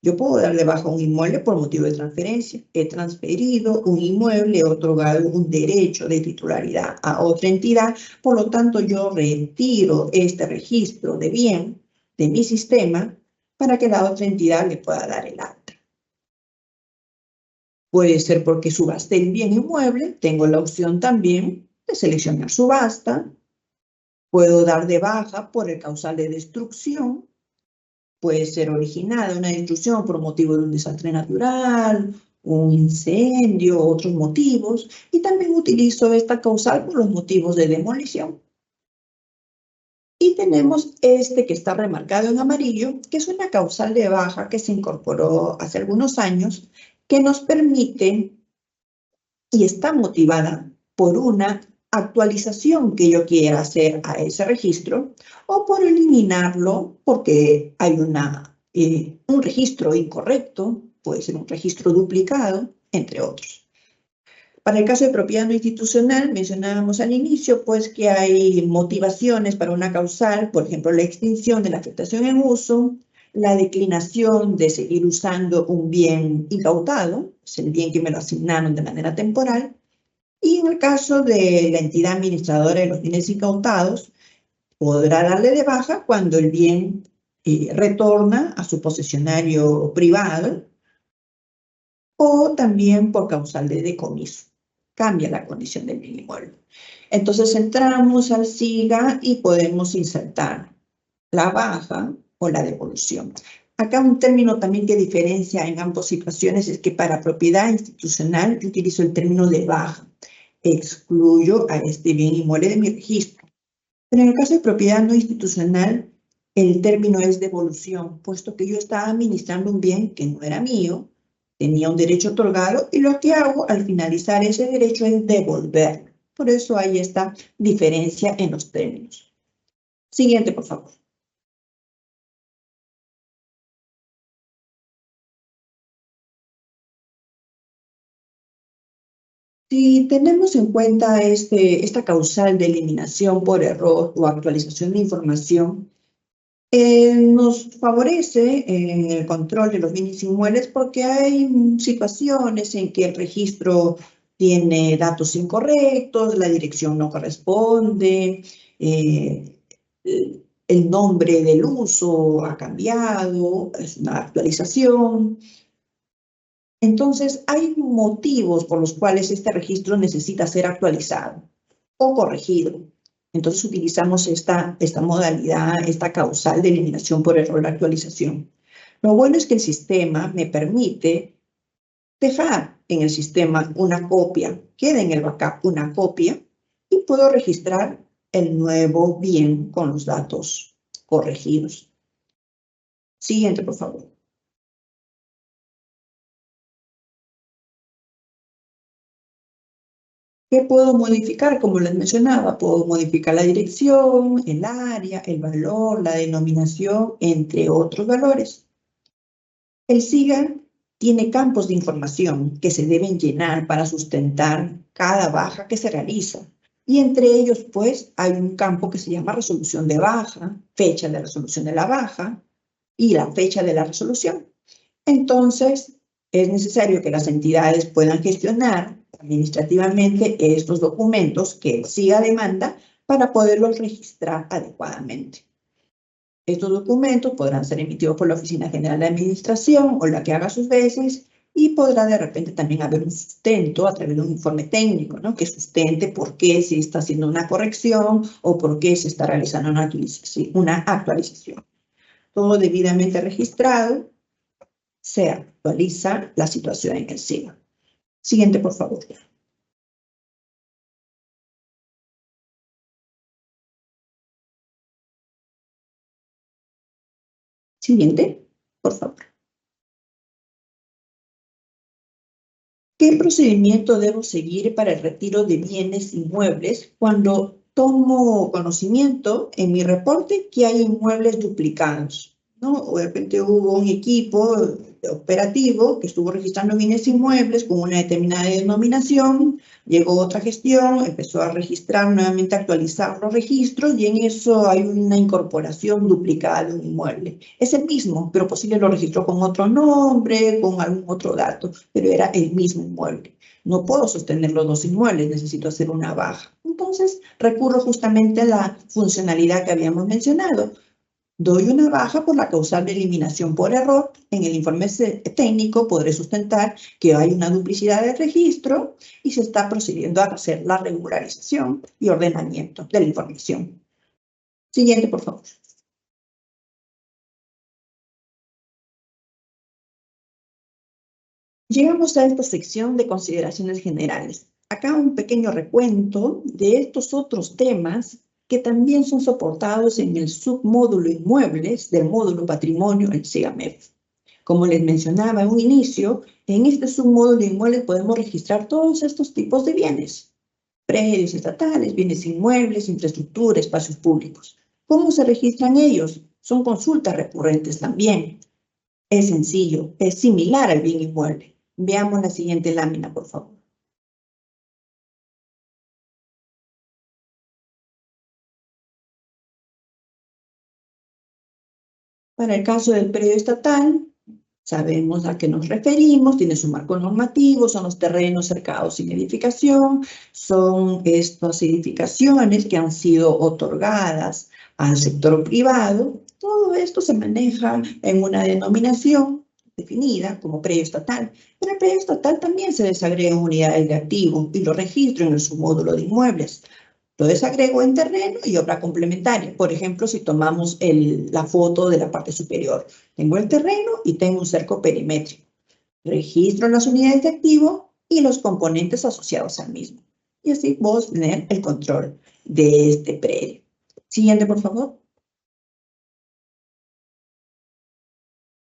Yo puedo dar de baja un inmueble por motivo de transferencia. He transferido un inmueble, he otorgado un derecho de titularidad a otra entidad, por lo tanto yo retiro este registro de bien de mi sistema para que la otra entidad le pueda dar el acta. Puede ser porque subasté el bien inmueble, tengo la opción también de seleccionar subasta. Puedo dar de baja por el causal de destrucción. Puede ser originada una destrucción por motivo de un desastre natural, un incendio, otros motivos. Y también utilizo esta causal por los motivos de demolición. Y tenemos este que está remarcado en amarillo, que es una causal de baja que se incorporó hace algunos años, que nos permite y está motivada por una actualización que yo quiera hacer a ese registro o por eliminarlo porque hay un registro incorrecto, puede ser un registro duplicado, entre otros. Para el caso de propiedad no institucional, mencionábamos al inicio, pues que hay motivaciones para una causal, por ejemplo, la extinción de la afectación en uso, la declinación de seguir usando un bien incautado, es el bien que me lo asignaron de manera temporal, y en el caso de la entidad administradora de los bienes incautados, podrá darle de baja cuando el bien retorna a su posesionario privado o también por causal de decomiso. Cambia la condición del bien inmueble. Entonces entramos al SIGA y podemos insertar la baja o la devolución. Acá un término también que diferencia en ambas situaciones es que para propiedad institucional yo utilizo el término de baja. Excluyo a este bien inmueble de mi registro. Pero en el caso de propiedad no institucional, el término es devolución, puesto que yo estaba administrando un bien que no era mío, tenía un derecho otorgado y lo que hago al finalizar ese derecho es devolverlo. Por eso hay esta diferencia en los términos. Siguiente, por favor. Si tenemos en cuenta esta causal de eliminación por error o actualización de información, nos favorece en el control de los bienes inmuebles porque hay situaciones en que el registro tiene datos incorrectos, la dirección no corresponde, el nombre del uso ha cambiado, es una actualización. Entonces, hay motivos por los cuales este registro necesita ser actualizado o corregido. Entonces, utilizamos esta modalidad, esta causal de eliminación por error de actualización. Lo bueno es que el sistema me permite dejar en el sistema una copia, queda en el backup una copia y puedo registrar el nuevo bien con los datos corregidos. Siguiente, por favor. ¿Qué puedo modificar? Como les mencionaba, puedo modificar la dirección, el área, el valor, la denominación, entre otros valores. El SIGA tiene campos de información que se deben llenar para sustentar cada baja que se realiza. Y entre ellos, pues, hay un campo que se llama resolución de baja, fecha de resolución de la baja y la fecha de la resolución. Entonces, es necesario que las entidades puedan gestionar administrativamente estos documentos que el SIGA demanda para poderlos registrar adecuadamente. Estos documentos podrán ser emitidos por la Oficina General de Administración o la que haga sus veces, y podrá de repente también haber un sustento a través de un informe técnico, ¿no?, que sustente por qué se está haciendo una corrección o por qué se está realizando una actualización. Todo debidamente registrado, se actualiza la situación en el SIGA. Siguiente, por favor. Siguiente, por favor. ¿Qué procedimiento debo seguir para el retiro de bienes inmuebles cuando tomo conocimiento en mi reporte que hay inmuebles duplicados, ¿no? O de repente hubo un equipo operativo que estuvo registrando bienes inmuebles con una determinada denominación, llegó otra gestión, empezó a registrar nuevamente, a actualizar los registros, y en eso hay una incorporación duplicada de un inmueble. Es el mismo, pero posible lo registró con otro nombre, con algún otro dato, pero era el mismo inmueble. No puedo sostener los dos inmuebles, necesito hacer una baja. Entonces, recurro justamente a la funcionalidad que habíamos mencionado. Doy una baja por la causal de eliminación por error. En el informe técnico podré sustentar que hay una duplicidad de registro y se está procediendo a hacer la regularización y ordenamiento de la información. Siguiente, por favor. Llegamos a esta sección de consideraciones generales. Acá un pequeño recuento de estos otros temas que también son soportados en el submódulo inmuebles del módulo patrimonio en SIGAMEF. Como les mencionaba en un inicio, en este submódulo inmuebles podemos registrar todos estos tipos de bienes: predios estatales, bienes inmuebles, infraestructura, espacios públicos. ¿Cómo se registran ellos? Son consultas recurrentes también. Es sencillo, es similar al bien inmueble. Veamos la siguiente lámina, por favor. Para el caso del predio estatal, sabemos a qué nos referimos, tiene su marco normativo, son los terrenos cercados sin edificación, son estas edificaciones que han sido otorgadas al sector privado. Todo esto se maneja en una denominación definida como predio estatal, pero el predio estatal también se desagrega en unidades de activo y lo registro en el submódulo de inmuebles. Lo desagrego en terreno y obra complementaria. Por ejemplo, si tomamos la foto de la parte superior, tengo el terreno y tengo un cerco perimétrico. Registro las unidades de activo y los componentes asociados al mismo. Y así puedo tener el control de este predio. Siguiente, por favor.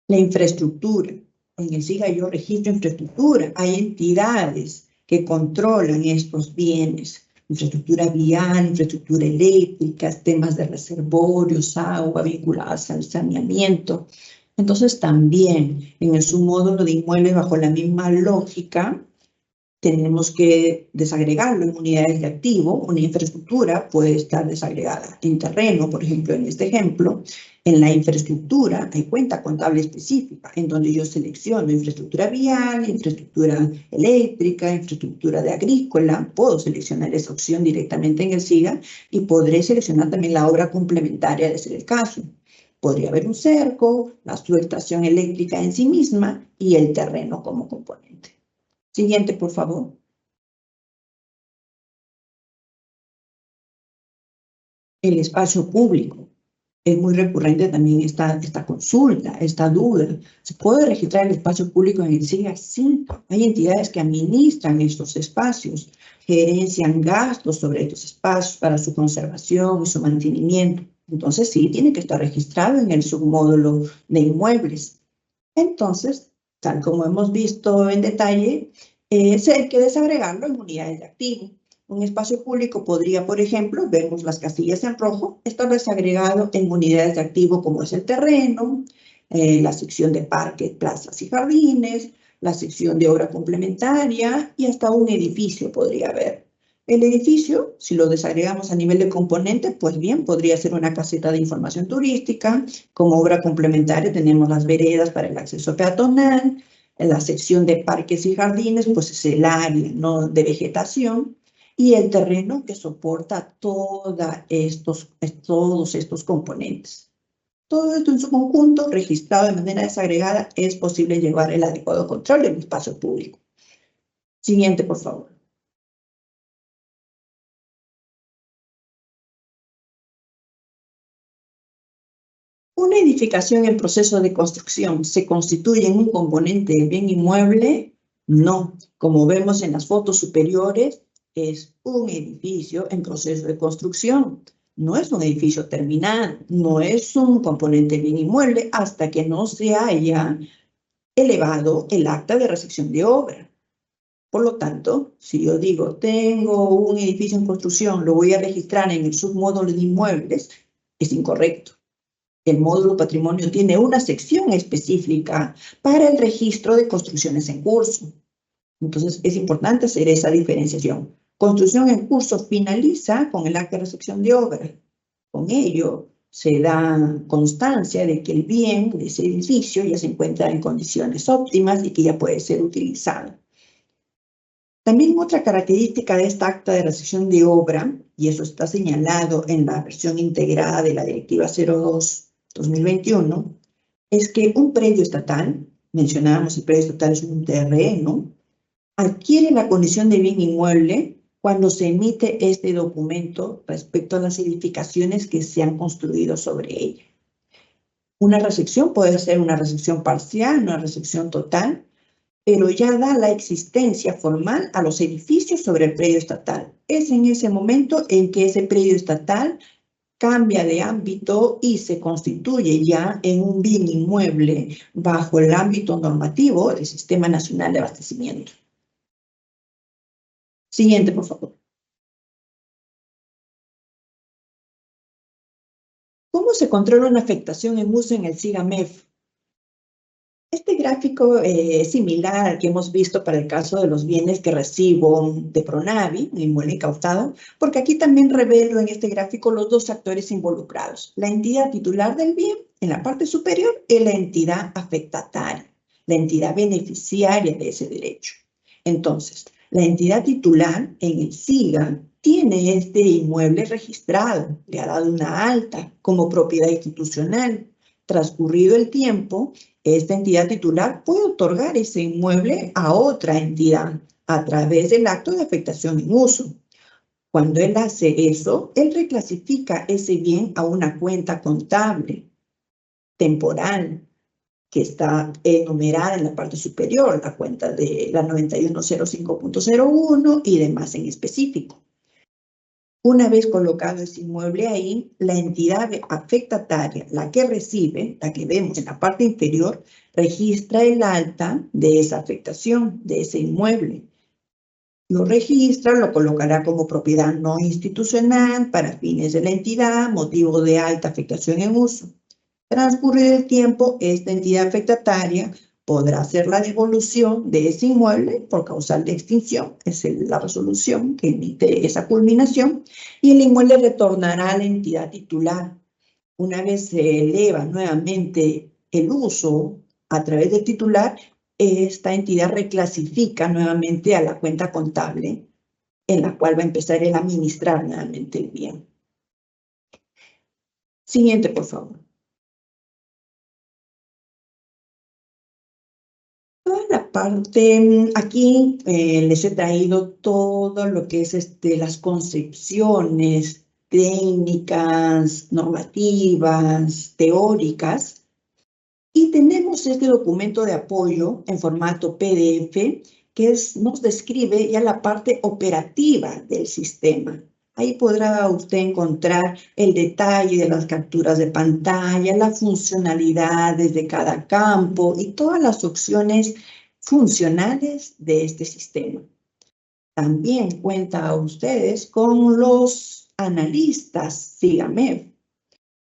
La infraestructura. En el SIGA yo registro infraestructura. Hay entidades que controlan estos bienes. Infraestructura vial, infraestructura eléctrica, temas de reservorios, agua vinculadas al saneamiento. Entonces también en el submódulo de inmuebles, bajo la misma lógica, tenemos que desagregarlo en unidades de activo. Una infraestructura puede estar desagregada en terreno, por ejemplo, en este ejemplo. En la infraestructura hay cuenta contable específica, en donde yo selecciono infraestructura vial, infraestructura eléctrica, infraestructura de agrícola. Puedo seleccionar esa opción directamente en el SIGA y podré seleccionar también la obra complementaria de ser el caso. Podría haber un cerco, la subestación eléctrica en sí misma y el terreno como componente. Siguiente, por favor. El espacio público. Es muy recurrente también esta consulta, esta duda. ¿Se puede registrar el espacio público en el SIGA? Sí, hay entidades que administran estos espacios, gerencian gastos sobre estos espacios para su conservación y su mantenimiento. Entonces sí, tiene que estar registrado en el submódulo de inmuebles. Entonces, tal como hemos visto en detalle, hay que desagregarlo en unidades de activo. Un espacio público podría, por ejemplo, vemos las casillas en rojo, estar desagregado en unidades de activo como es el terreno, la sección de parques, plazas y jardines, la sección de obra complementaria y hasta un edificio podría haber. El edificio, si lo desagregamos a nivel de componente, pues bien, podría ser una caseta de información turística. Como obra complementaria tenemos las veredas para el acceso peatonal. En la sección de parques y jardines, pues es el área, ¿no?, de vegetación. Y el terreno que soporta todos estos componentes. Todo esto en su conjunto, registrado de manera desagregada, es posible llevar el adecuado control del espacio público. Siguiente, por favor. ¿Una edificación en proceso de construcción se constituye en un componente del bien inmueble? No. Como vemos en las fotos superiores, es un edificio en proceso de construcción. No es un edificio terminado, no es un componente del bien inmueble hasta que no se haya elevado el acta de recepción de obra. Por lo tanto, si yo digo, tengo un edificio en construcción, lo voy a registrar en el submódulo de inmuebles, es incorrecto. El módulo patrimonio tiene una sección específica para el registro de construcciones en curso. Entonces, es importante hacer esa diferenciación. Construcción en curso finaliza con el acta de recepción de obra. Con ello, se da constancia de que el bien de ese edificio ya se encuentra en condiciones óptimas y que ya puede ser utilizado. También otra característica de esta acta de recepción de obra, y eso está señalado en la versión integrada de la Directiva 02/2021, es que un predio estatal, mencionábamos el predio estatal es un terreno, adquiere la condición de bien inmueble cuando se emite este documento respecto a las edificaciones que se han construido sobre ella. Una recepción puede ser una recepción parcial, una recepción total, pero ya da la existencia formal a los edificios sobre el predio estatal. Es en ese momento en que ese predio estatal cambia de ámbito y se constituye ya en un bien inmueble bajo el ámbito normativo del Sistema Nacional de Abastecimiento. Siguiente, por favor. ¿Cómo se controla una afectación en uso en el SIGAMEF? Este gráfico es similar al que hemos visto para el caso de los bienes que recibo de Pronavi, un inmueble incautado, porque aquí también revelo en este gráfico los dos actores involucrados, la entidad titular del bien en la parte superior y la entidad afectataria, la entidad beneficiaria de ese derecho. Entonces, la entidad titular en el SIGA tiene este inmueble registrado, le ha dado una alta como propiedad institucional. Transcurrido el tiempo, esta entidad titular puede otorgar ese inmueble a otra entidad a través del acto de afectación en uso. Cuando él hace eso, él reclasifica ese bien a una cuenta contable temporal que está enumerada en la parte superior, la cuenta de la 9105.01 y demás en específico. Una vez colocado ese inmueble ahí, la entidad afectataria, la que recibe, la que vemos en la parte inferior, registra el alta de esa afectación, de ese inmueble. Lo registra, lo colocará como propiedad no institucional para fines de la entidad, motivo de alta afectación en uso. Transcurrido el tiempo, esta entidad afectataria podrá hacer la devolución de ese inmueble por causal de extinción, es la resolución que emite esa culminación, y el inmueble retornará a la entidad titular. Una vez se eleva nuevamente el uso a través del titular, esta entidad reclasifica nuevamente a la cuenta contable, en la cual va a empezar a administrar nuevamente el bien. Siguiente, por favor. Toda la parte, aquí les he traído todo lo que es las concepciones técnicas, normativas, teóricas, y tenemos este documento de apoyo en formato PDF que nos describe ya la parte operativa del sistema. Ahí podrá usted encontrar el detalle de las capturas de pantalla, las funcionalidades de cada campo y todas las opciones funcionales de este sistema. También cuenta a ustedes con los analistas SIGAMEF,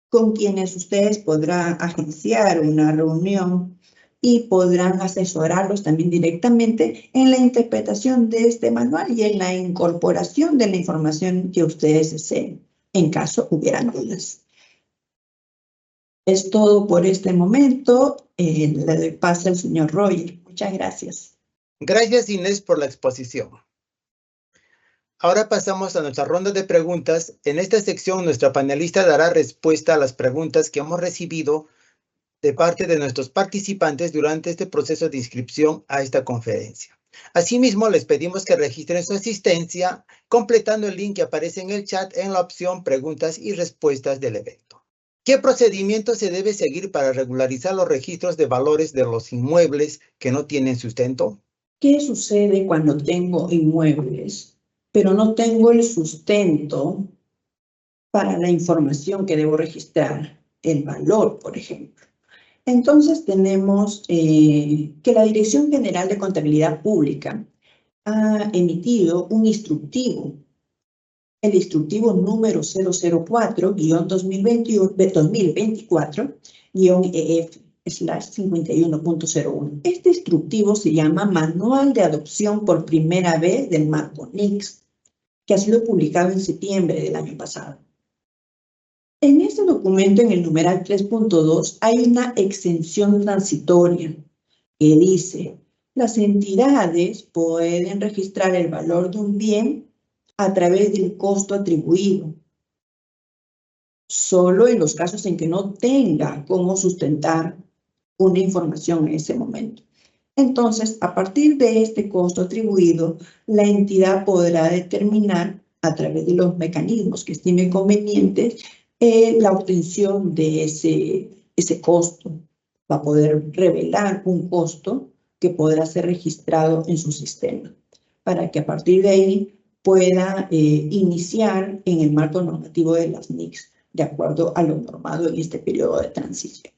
con quienes ustedes podrán agenciar una reunión y podrán asesorarlos también directamente en la interpretación de este manual y en la incorporación de la información que ustedes deseen, en caso hubieran dudas. Es todo por este momento. Le doy paso al señor Roger. Muchas gracias. Gracias, Inés, por la exposición. Ahora pasamos a nuestra ronda de preguntas. En esta sección, nuestra panelista dará respuesta a las preguntas que hemos recibido de parte de nuestros participantes durante este proceso de inscripción a esta conferencia. Asimismo, les pedimos que registren su asistencia completando el link que aparece en el chat en la opción Preguntas y Respuestas del evento. ¿Qué procedimiento se debe seguir para regularizar los registros de valores de los inmuebles que no tienen sustento? ¿Qué sucede cuando tengo inmuebles, pero no tengo el sustento para la información que debo registrar? El valor, por ejemplo. Entonces tenemos que la Dirección General de Contabilidad Pública ha emitido un instructivo, el instructivo número 004-2024-EF/51.01. Este instructivo se llama Manual de Adopción por primera vez del marco NICS, que ha sido publicado en septiembre del año pasado. En este documento, en el numeral 3.2, hay una exención transitoria que dice: las entidades pueden registrar el valor de un bien a través del costo atribuido, solo en los casos en que no tenga cómo sustentar una información en ese momento. Entonces, a partir de este costo atribuido, la entidad podrá determinar, a través de los mecanismos que estime convenientes, la obtención de ese costo. Va a poder revelar un costo que podrá ser registrado en su sistema, para que a partir de ahí pueda iniciar en el marco normativo de las NICS, de acuerdo a lo normado en este periodo de transición.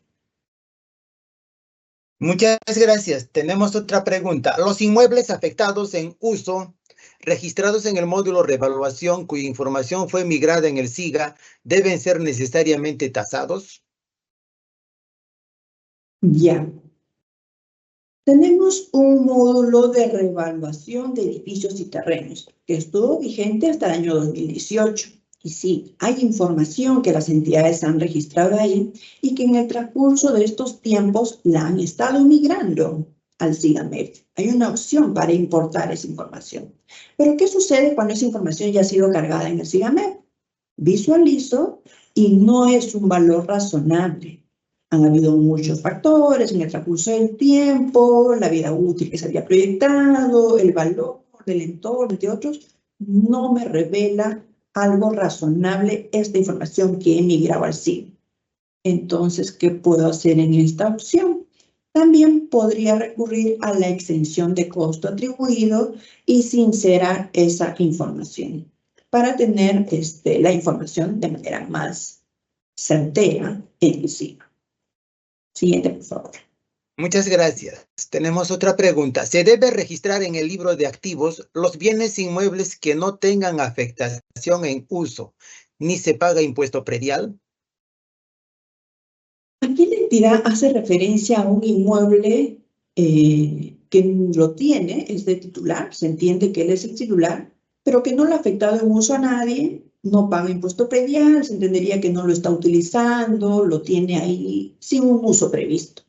Muchas gracias. Tenemos otra pregunta. ¿Los inmuebles afectados en uso, registrados en el módulo revaluación, cuya información fue migrada en el SIGA, deben ser necesariamente tasados? Ya. Tenemos un módulo de revaluación de edificios y terrenos que estuvo vigente hasta el año 2018. Y sí, hay información que las entidades han registrado ahí y que en el transcurso de estos tiempos la han estado migrando al SIGAMEF. Hay una opción para importar esa información. Pero ¿qué sucede cuando esa información ya ha sido cargada en el SIGAMEF? Visualizo y no es un valor razonable. Han habido muchos factores en el transcurso del tiempo, la vida útil que se había proyectado, el valor del entorno, entre otros, no me revela algo razonable esta información que he migrado al SIG. Entonces, ¿qué puedo hacer en esta opción? También podría recurrir a la exención de costo atribuido y sincerar esa información para tener la información de manera más certera en el SIG. Siguiente, por favor. Muchas gracias. Tenemos otra pregunta. ¿Se debe registrar en el libro de activos los bienes inmuebles que no tengan afectación en uso, ni se paga impuesto predial? Aquí la entidad hace referencia a un inmueble que lo tiene, es de titular, se entiende que él es el titular, pero que no le ha afectado en uso a nadie, no paga impuesto predial, se entendería que no lo está utilizando, lo tiene ahí sin un uso previsto.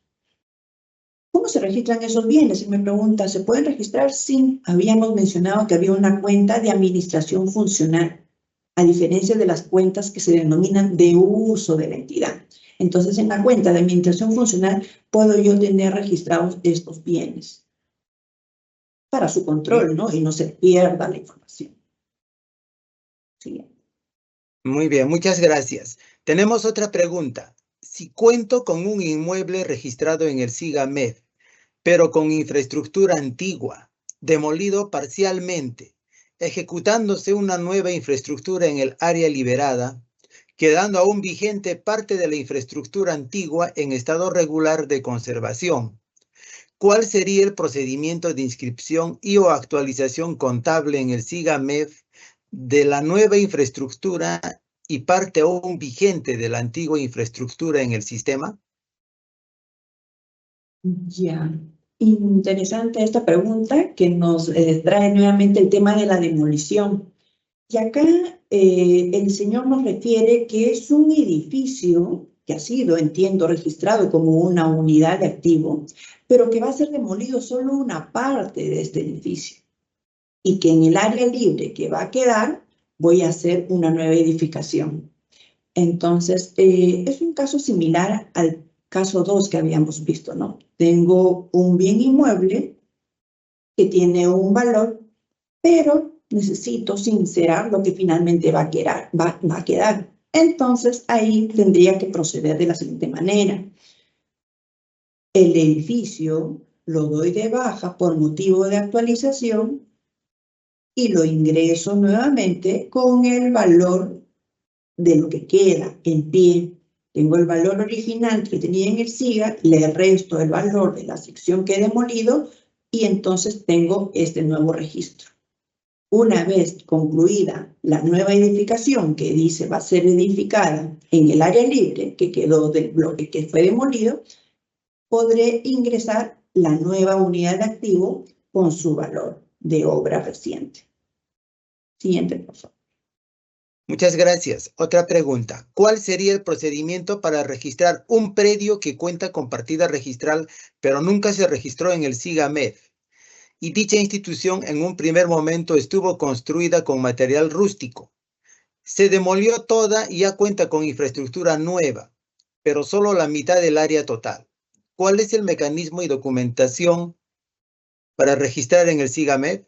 ¿Cómo se registran esos bienes? Si me pregunta, ¿se pueden registrar? Sí, habíamos mencionado que había una cuenta de administración funcional, a diferencia de las cuentas que se denominan de uso de la entidad. Entonces, en la cuenta de administración funcional puedo yo tener registrados estos bienes para su control, ¿no? Y no se pierda la información. Siguiente. Muy bien, muchas gracias. Tenemos otra pregunta. Si cuento con un inmueble registrado en el SIGAMEF, pero con infraestructura antigua, demolido parcialmente, ejecutándose una nueva infraestructura en el área liberada, quedando aún vigente parte de la infraestructura antigua en estado regular de conservación, ¿cuál sería el procedimiento de inscripción y o actualización contable en el SIGAMEF de la nueva infraestructura y parte aún vigente de la antigua infraestructura en el sistema? Ya, interesante esta pregunta que nos trae nuevamente el tema de la demolición. Y acá el señor nos refiere que es un edificio que ha sido, entiendo, registrado como una unidad de activo, pero que va a ser demolido solo una parte de este edificio y que en el área libre que va a quedar voy a hacer una nueva edificación. Entonces, es un caso similar al caso 2 que habíamos visto, ¿no? Tengo un bien inmueble que tiene un valor, pero necesito sincerar lo que finalmente va a quedar. Entonces, ahí tendría que proceder de la siguiente manera. El edificio lo doy de baja por motivo de actualización y lo ingreso nuevamente con el valor de lo que queda en pie. Tengo el valor original que tenía en el SIGA, le resto el valor de la sección que he demolido y entonces tengo este nuevo registro. Una vez concluida la nueva edificación que dice va a ser edificada en el área libre que quedó del bloque que fue demolido, podré ingresar la nueva unidad de activo con su valor de obra reciente. Siguiente, por favor. Muchas gracias. Otra pregunta. ¿Cuál sería el procedimiento para registrar un predio que cuenta con partida registral, pero nunca se registró en el SIGA-MEF? Y dicha institución en un primer momento estuvo construida con material rústico. Se demolió toda y ya cuenta con infraestructura nueva, pero solo la mitad del área total. ¿Cuál es el mecanismo y documentación para registrar en el SIGA-MEF?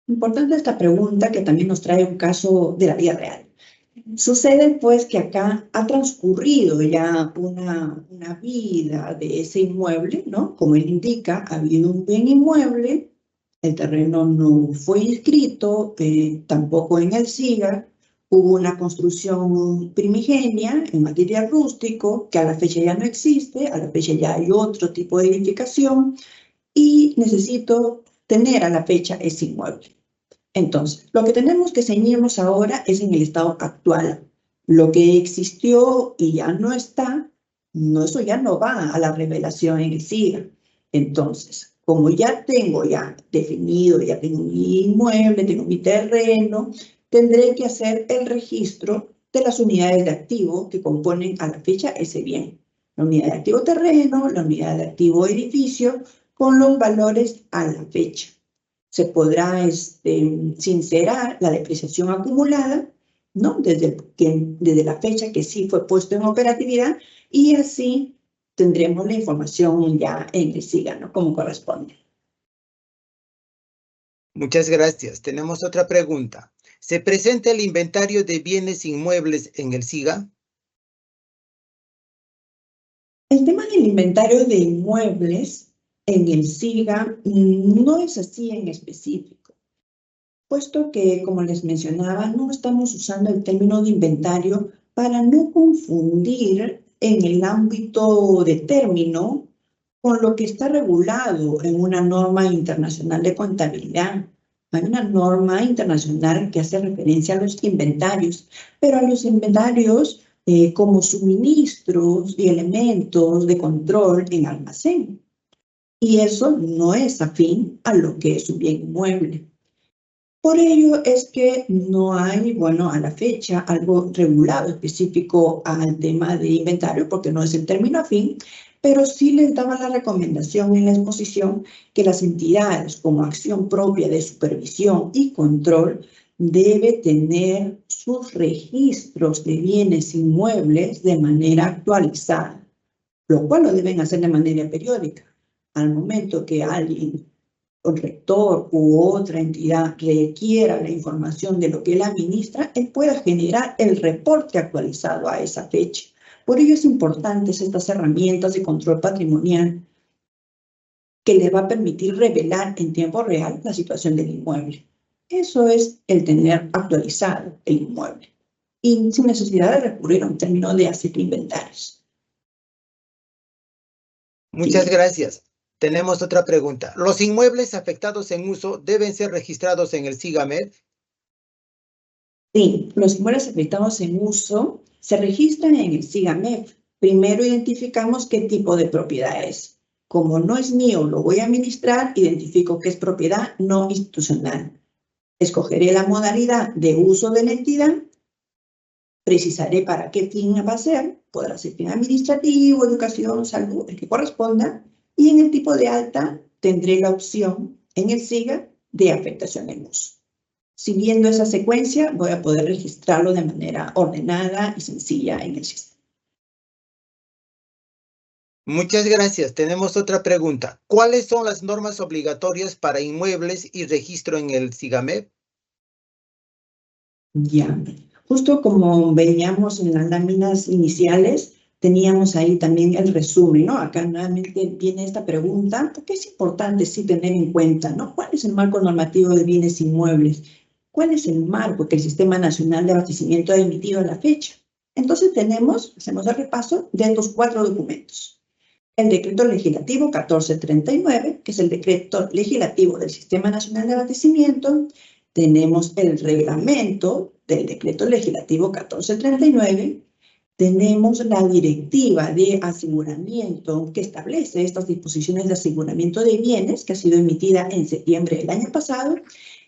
Importante esta pregunta que también nos trae un caso de la vida real. Sucede pues que acá ha transcurrido ya una vida de ese inmueble, ¿no? Como él indica, ha habido un bien inmueble, el terreno no fue inscrito, tampoco en el SIGA, hubo una construcción primigenia en material rústico que a la fecha ya no existe, a la fecha ya hay otro tipo de edificación y necesito tener a la fecha ese inmueble. Entonces, lo que tenemos que ceñirnos ahora es en el estado actual. Lo que existió y ya no está, eso ya no va a la revelación en el SIGA. Entonces, como ya tengo definido, ya tengo mi inmueble, tengo mi terreno, tendré que hacer el registro de las unidades de activo que componen a la fecha ese bien. La unidad de activo terreno, la unidad de activo edificio, con los valores a la fecha. Se podrá sincerar la depreciación acumulada, ¿no? Desde la fecha que sí fue puesto en operatividad y así tendremos la información ya en el SIGA, ¿no? Como corresponde. Muchas gracias. Tenemos otra pregunta. ¿Se presenta el inventario de bienes inmuebles en el SIGA? El tema del inventario de inmuebles en el SIGA no es así en específico, puesto que, como les mencionaba, no estamos usando el término de inventario para no confundir en el ámbito de término con lo que está regulado en una norma internacional de contabilidad. Hay una norma internacional que hace referencia a los inventarios, pero a los inventarios como suministros y elementos de control en almacén. Y eso no es afín a lo que es un bien inmueble. Por ello es que no hay, bueno, a la fecha, algo regulado específico al tema de inventario, porque no es el término afín, pero sí les daba la recomendación en la exposición que las entidades como acción propia de supervisión y control debe tener sus registros de bienes inmuebles de manera actualizada, lo cual lo deben hacer de manera periódica. Al momento que alguien, un rector u otra entidad requiera la información de lo que él administra, él pueda generar el reporte actualizado a esa fecha. Por ello es importante estas herramientas de control patrimonial que le va a permitir revelar en tiempo real la situación del inmueble. Eso es el tener actualizado el inmueble y sin necesidad de recurrir a un término de hacer inventarios. Muchas gracias. Tenemos otra pregunta. ¿Los inmuebles afectados en uso deben ser registrados en el SIGA-MEF? Sí, los inmuebles afectados en uso se registran en el SIGA-MEF, Primero identificamos qué tipo de propiedad es. Como no es mío, lo voy a administrar, identifico que es propiedad no institucional. Escogeré la modalidad de uso de la entidad, precisaré para qué fin va a ser, podrá ser fin administrativo, educación, salud, el que corresponda, y en el tipo de alta tendré la opción en el SIGA de afectación en uso. Siguiendo esa secuencia, voy a poder registrarlo de manera ordenada y sencilla en el sistema. Muchas gracias. Tenemos otra pregunta. ¿Cuáles son las normas obligatorias para inmuebles y registro en el SIGAMEF? Ya, justo como veíamos en las láminas iniciales, teníamos ahí también el resumen, ¿no? Acá nuevamente viene esta pregunta, porque es importante sí tener en cuenta, ¿no? ¿Cuál es el marco normativo de bienes inmuebles? ¿Cuál es el marco que el Sistema Nacional de Abastecimiento ha emitido a la fecha? Entonces hacemos el repaso de estos 4 documentos. El Decreto Legislativo 1439, que es el decreto legislativo del Sistema Nacional de Abastecimiento. Tenemos el reglamento del Decreto Legislativo 1439. Tenemos la directiva de aseguramiento que establece estas disposiciones de aseguramiento de bienes, que ha sido emitida en septiembre del año pasado,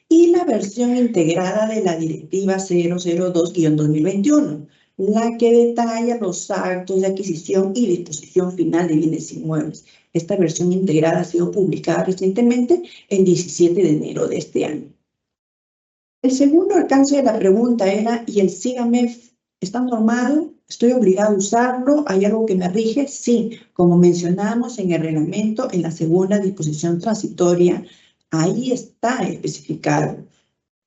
y la versión integrada de la directiva 002-2021, la que detalla los actos de adquisición y disposición final de bienes inmuebles. Esta versión integrada ha sido publicada recientemente el 17 de enero de este año. El segundo alcance de la pregunta era, ¿y el SIGAMEF está normado? ¿Estoy obligado a usarlo? ¿Hay algo que me rige? Sí, como mencionamos en el reglamento, en la segunda disposición transitoria, ahí está especificado.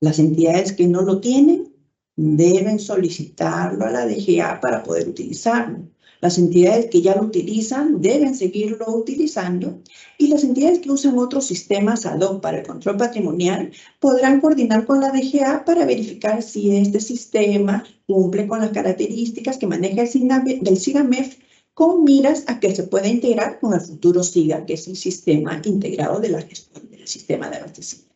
Las entidades que no lo tienen deben solicitarlo a la DGA para poder utilizarlo. Las entidades que ya lo utilizan deben seguirlo utilizando, y las entidades que usan otros sistemas ad hoc para el control patrimonial podrán coordinar con la DGA para verificar si este sistema cumple con las características que maneja el SIGAMEF, con miras a que se pueda integrar con el futuro SIGA, que es el sistema integrado de la gestión del sistema de abastecimiento.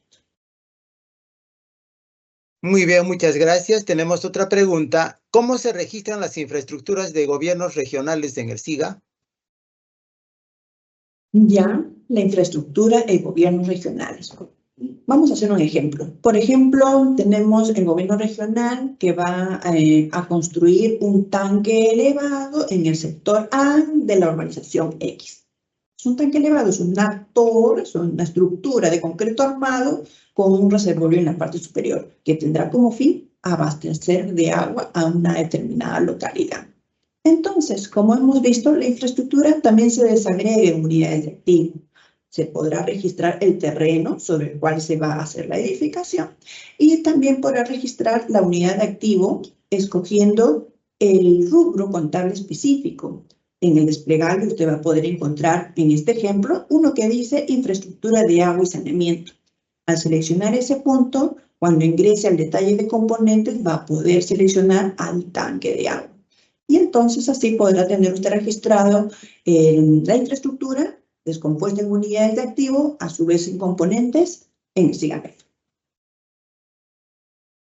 Muy bien, muchas gracias. Tenemos otra pregunta. ¿Cómo se registran las infraestructuras de gobiernos regionales en el SIGA? Ya, la infraestructura de gobiernos regionales. Vamos a hacer un ejemplo. Por ejemplo, tenemos el gobierno regional que va a construir un tanque elevado en el sector A de la urbanización X. Es un tanque elevado, es una torre, es una estructura de concreto armado con un reservorio en la parte superior que tendrá como fin abastecer de agua a una determinada localidad. Entonces, como hemos visto, la infraestructura también se desagrega en unidades de activo. Se podrá registrar el terreno sobre el cual se va a hacer la edificación, y también podrá registrar la unidad de activo escogiendo el rubro contable específico. En el desplegable usted va a poder encontrar, en este ejemplo, uno que dice infraestructura de agua y saneamiento. Al seleccionar ese punto, cuando ingrese al detalle de componentes, va a poder seleccionar al tanque de agua. Y entonces así podrá tener usted registrado la infraestructura descompuesta en unidades de activo, a su vez en componentes, en el SIGAMEF.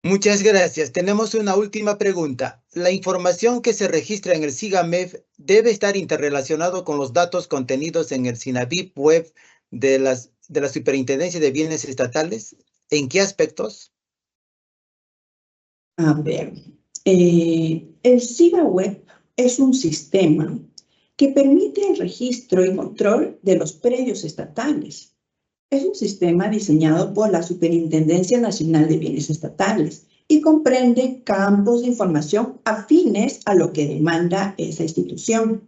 Muchas gracias. Tenemos una última pregunta. ¿La información que se registra en el SIGAMEF debe estar interrelacionado con los datos contenidos en el SINAVIP web de la Superintendencia de Bienes Estatales? ¿En qué aspectos? A ver, el SIGA Web es un sistema que permite el registro y control de los predios estatales. Es un sistema diseñado por la Superintendencia Nacional de Bienes Estatales y comprende campos de información afines a lo que demanda esa institución.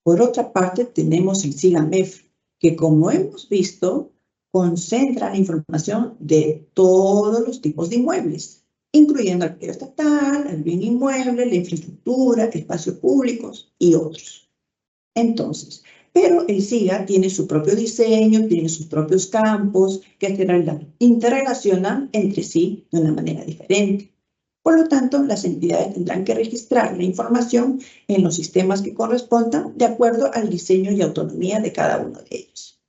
Por otra parte, tenemos el SIGAMEF, que, como hemos visto, concentra la información de todos los tipos de inmuebles, incluyendo el predio estatal, el bien inmueble, la infraestructura, espacios públicos y otros. Entonces, pero el SIGA tiene su propio diseño, tiene sus propios campos que se interrelacionan entre sí de una manera diferente. Por lo tanto, las entidades tendrán que registrar la información en los sistemas que correspondan de acuerdo al diseño y autonomía de cada uno de ellos.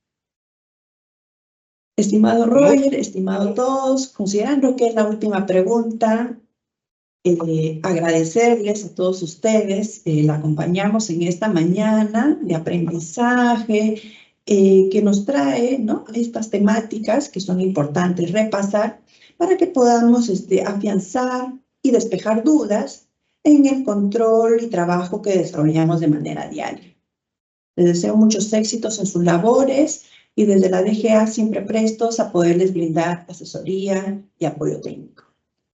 Estimado Roger, estimado todos, considerando que es la última pregunta, agradecerles a todos ustedes. La acompañamos en esta mañana de aprendizaje que nos trae, ¿no?, estas temáticas que son importantes repasar para que podamos afianzar y despejar dudas en el control y trabajo que desarrollamos de manera diaria. Les deseo muchos éxitos en sus labores y desde la DGA siempre prestos a poderles brindar asesoría y apoyo técnico.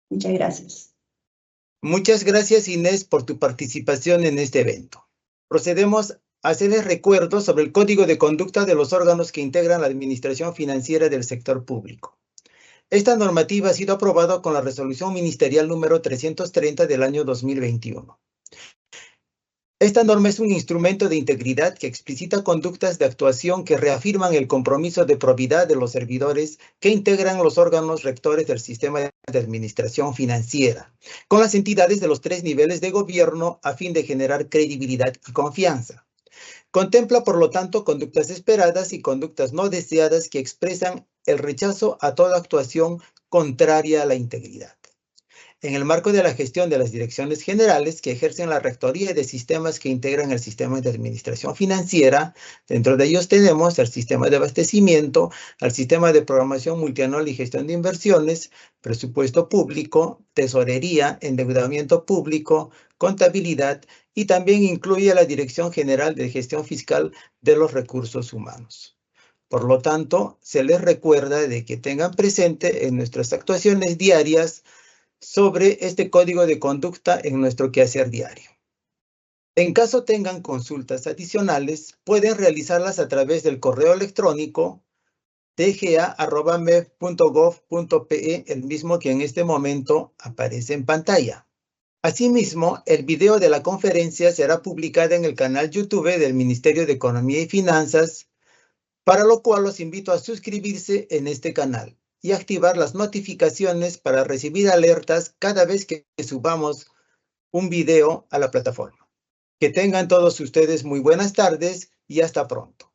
Muchas gracias. Muchas gracias, Inés, por tu participación en este evento. Procedemos a hacerles recuerdo sobre el Código de Conducta de los órganos que integran la administración financiera del sector público. Esta normativa ha sido aprobada con la Resolución Ministerial número 330 del año 2021. Esta norma es un instrumento de integridad que explicita conductas de actuación que reafirman el compromiso de probidad de los servidores que integran los órganos rectores del sistema de administración financiera, con las entidades de los 3 niveles de gobierno a fin de generar credibilidad y confianza. Contempla, por lo tanto, conductas esperadas y conductas no deseadas que expresan el rechazo a toda actuación contraria a la integridad. En el marco de la gestión de las direcciones generales que ejercen la rectoría de sistemas que integran el sistema de administración financiera, dentro de ellos tenemos el sistema de abastecimiento, el sistema de programación multianual y gestión de inversiones, presupuesto público, tesorería, endeudamiento público, contabilidad y también incluye la Dirección General de Gestión Fiscal de los Recursos Humanos. Por lo tanto, se les recuerda de que tengan presente en nuestras actuaciones diarias sobre este código de conducta en nuestro quehacer diario. En caso tengan consultas adicionales, pueden realizarlas a través del correo electrónico dga@mef.gov.pe, el mismo que en este momento aparece en pantalla. Asimismo, el video de la conferencia será publicado en el canal YouTube del Ministerio de Economía y Finanzas, para lo cual los invito a suscribirse en este canal y activar las notificaciones para recibir alertas cada vez que subamos un video a la plataforma. Que tengan todos ustedes muy buenas tardes y hasta pronto.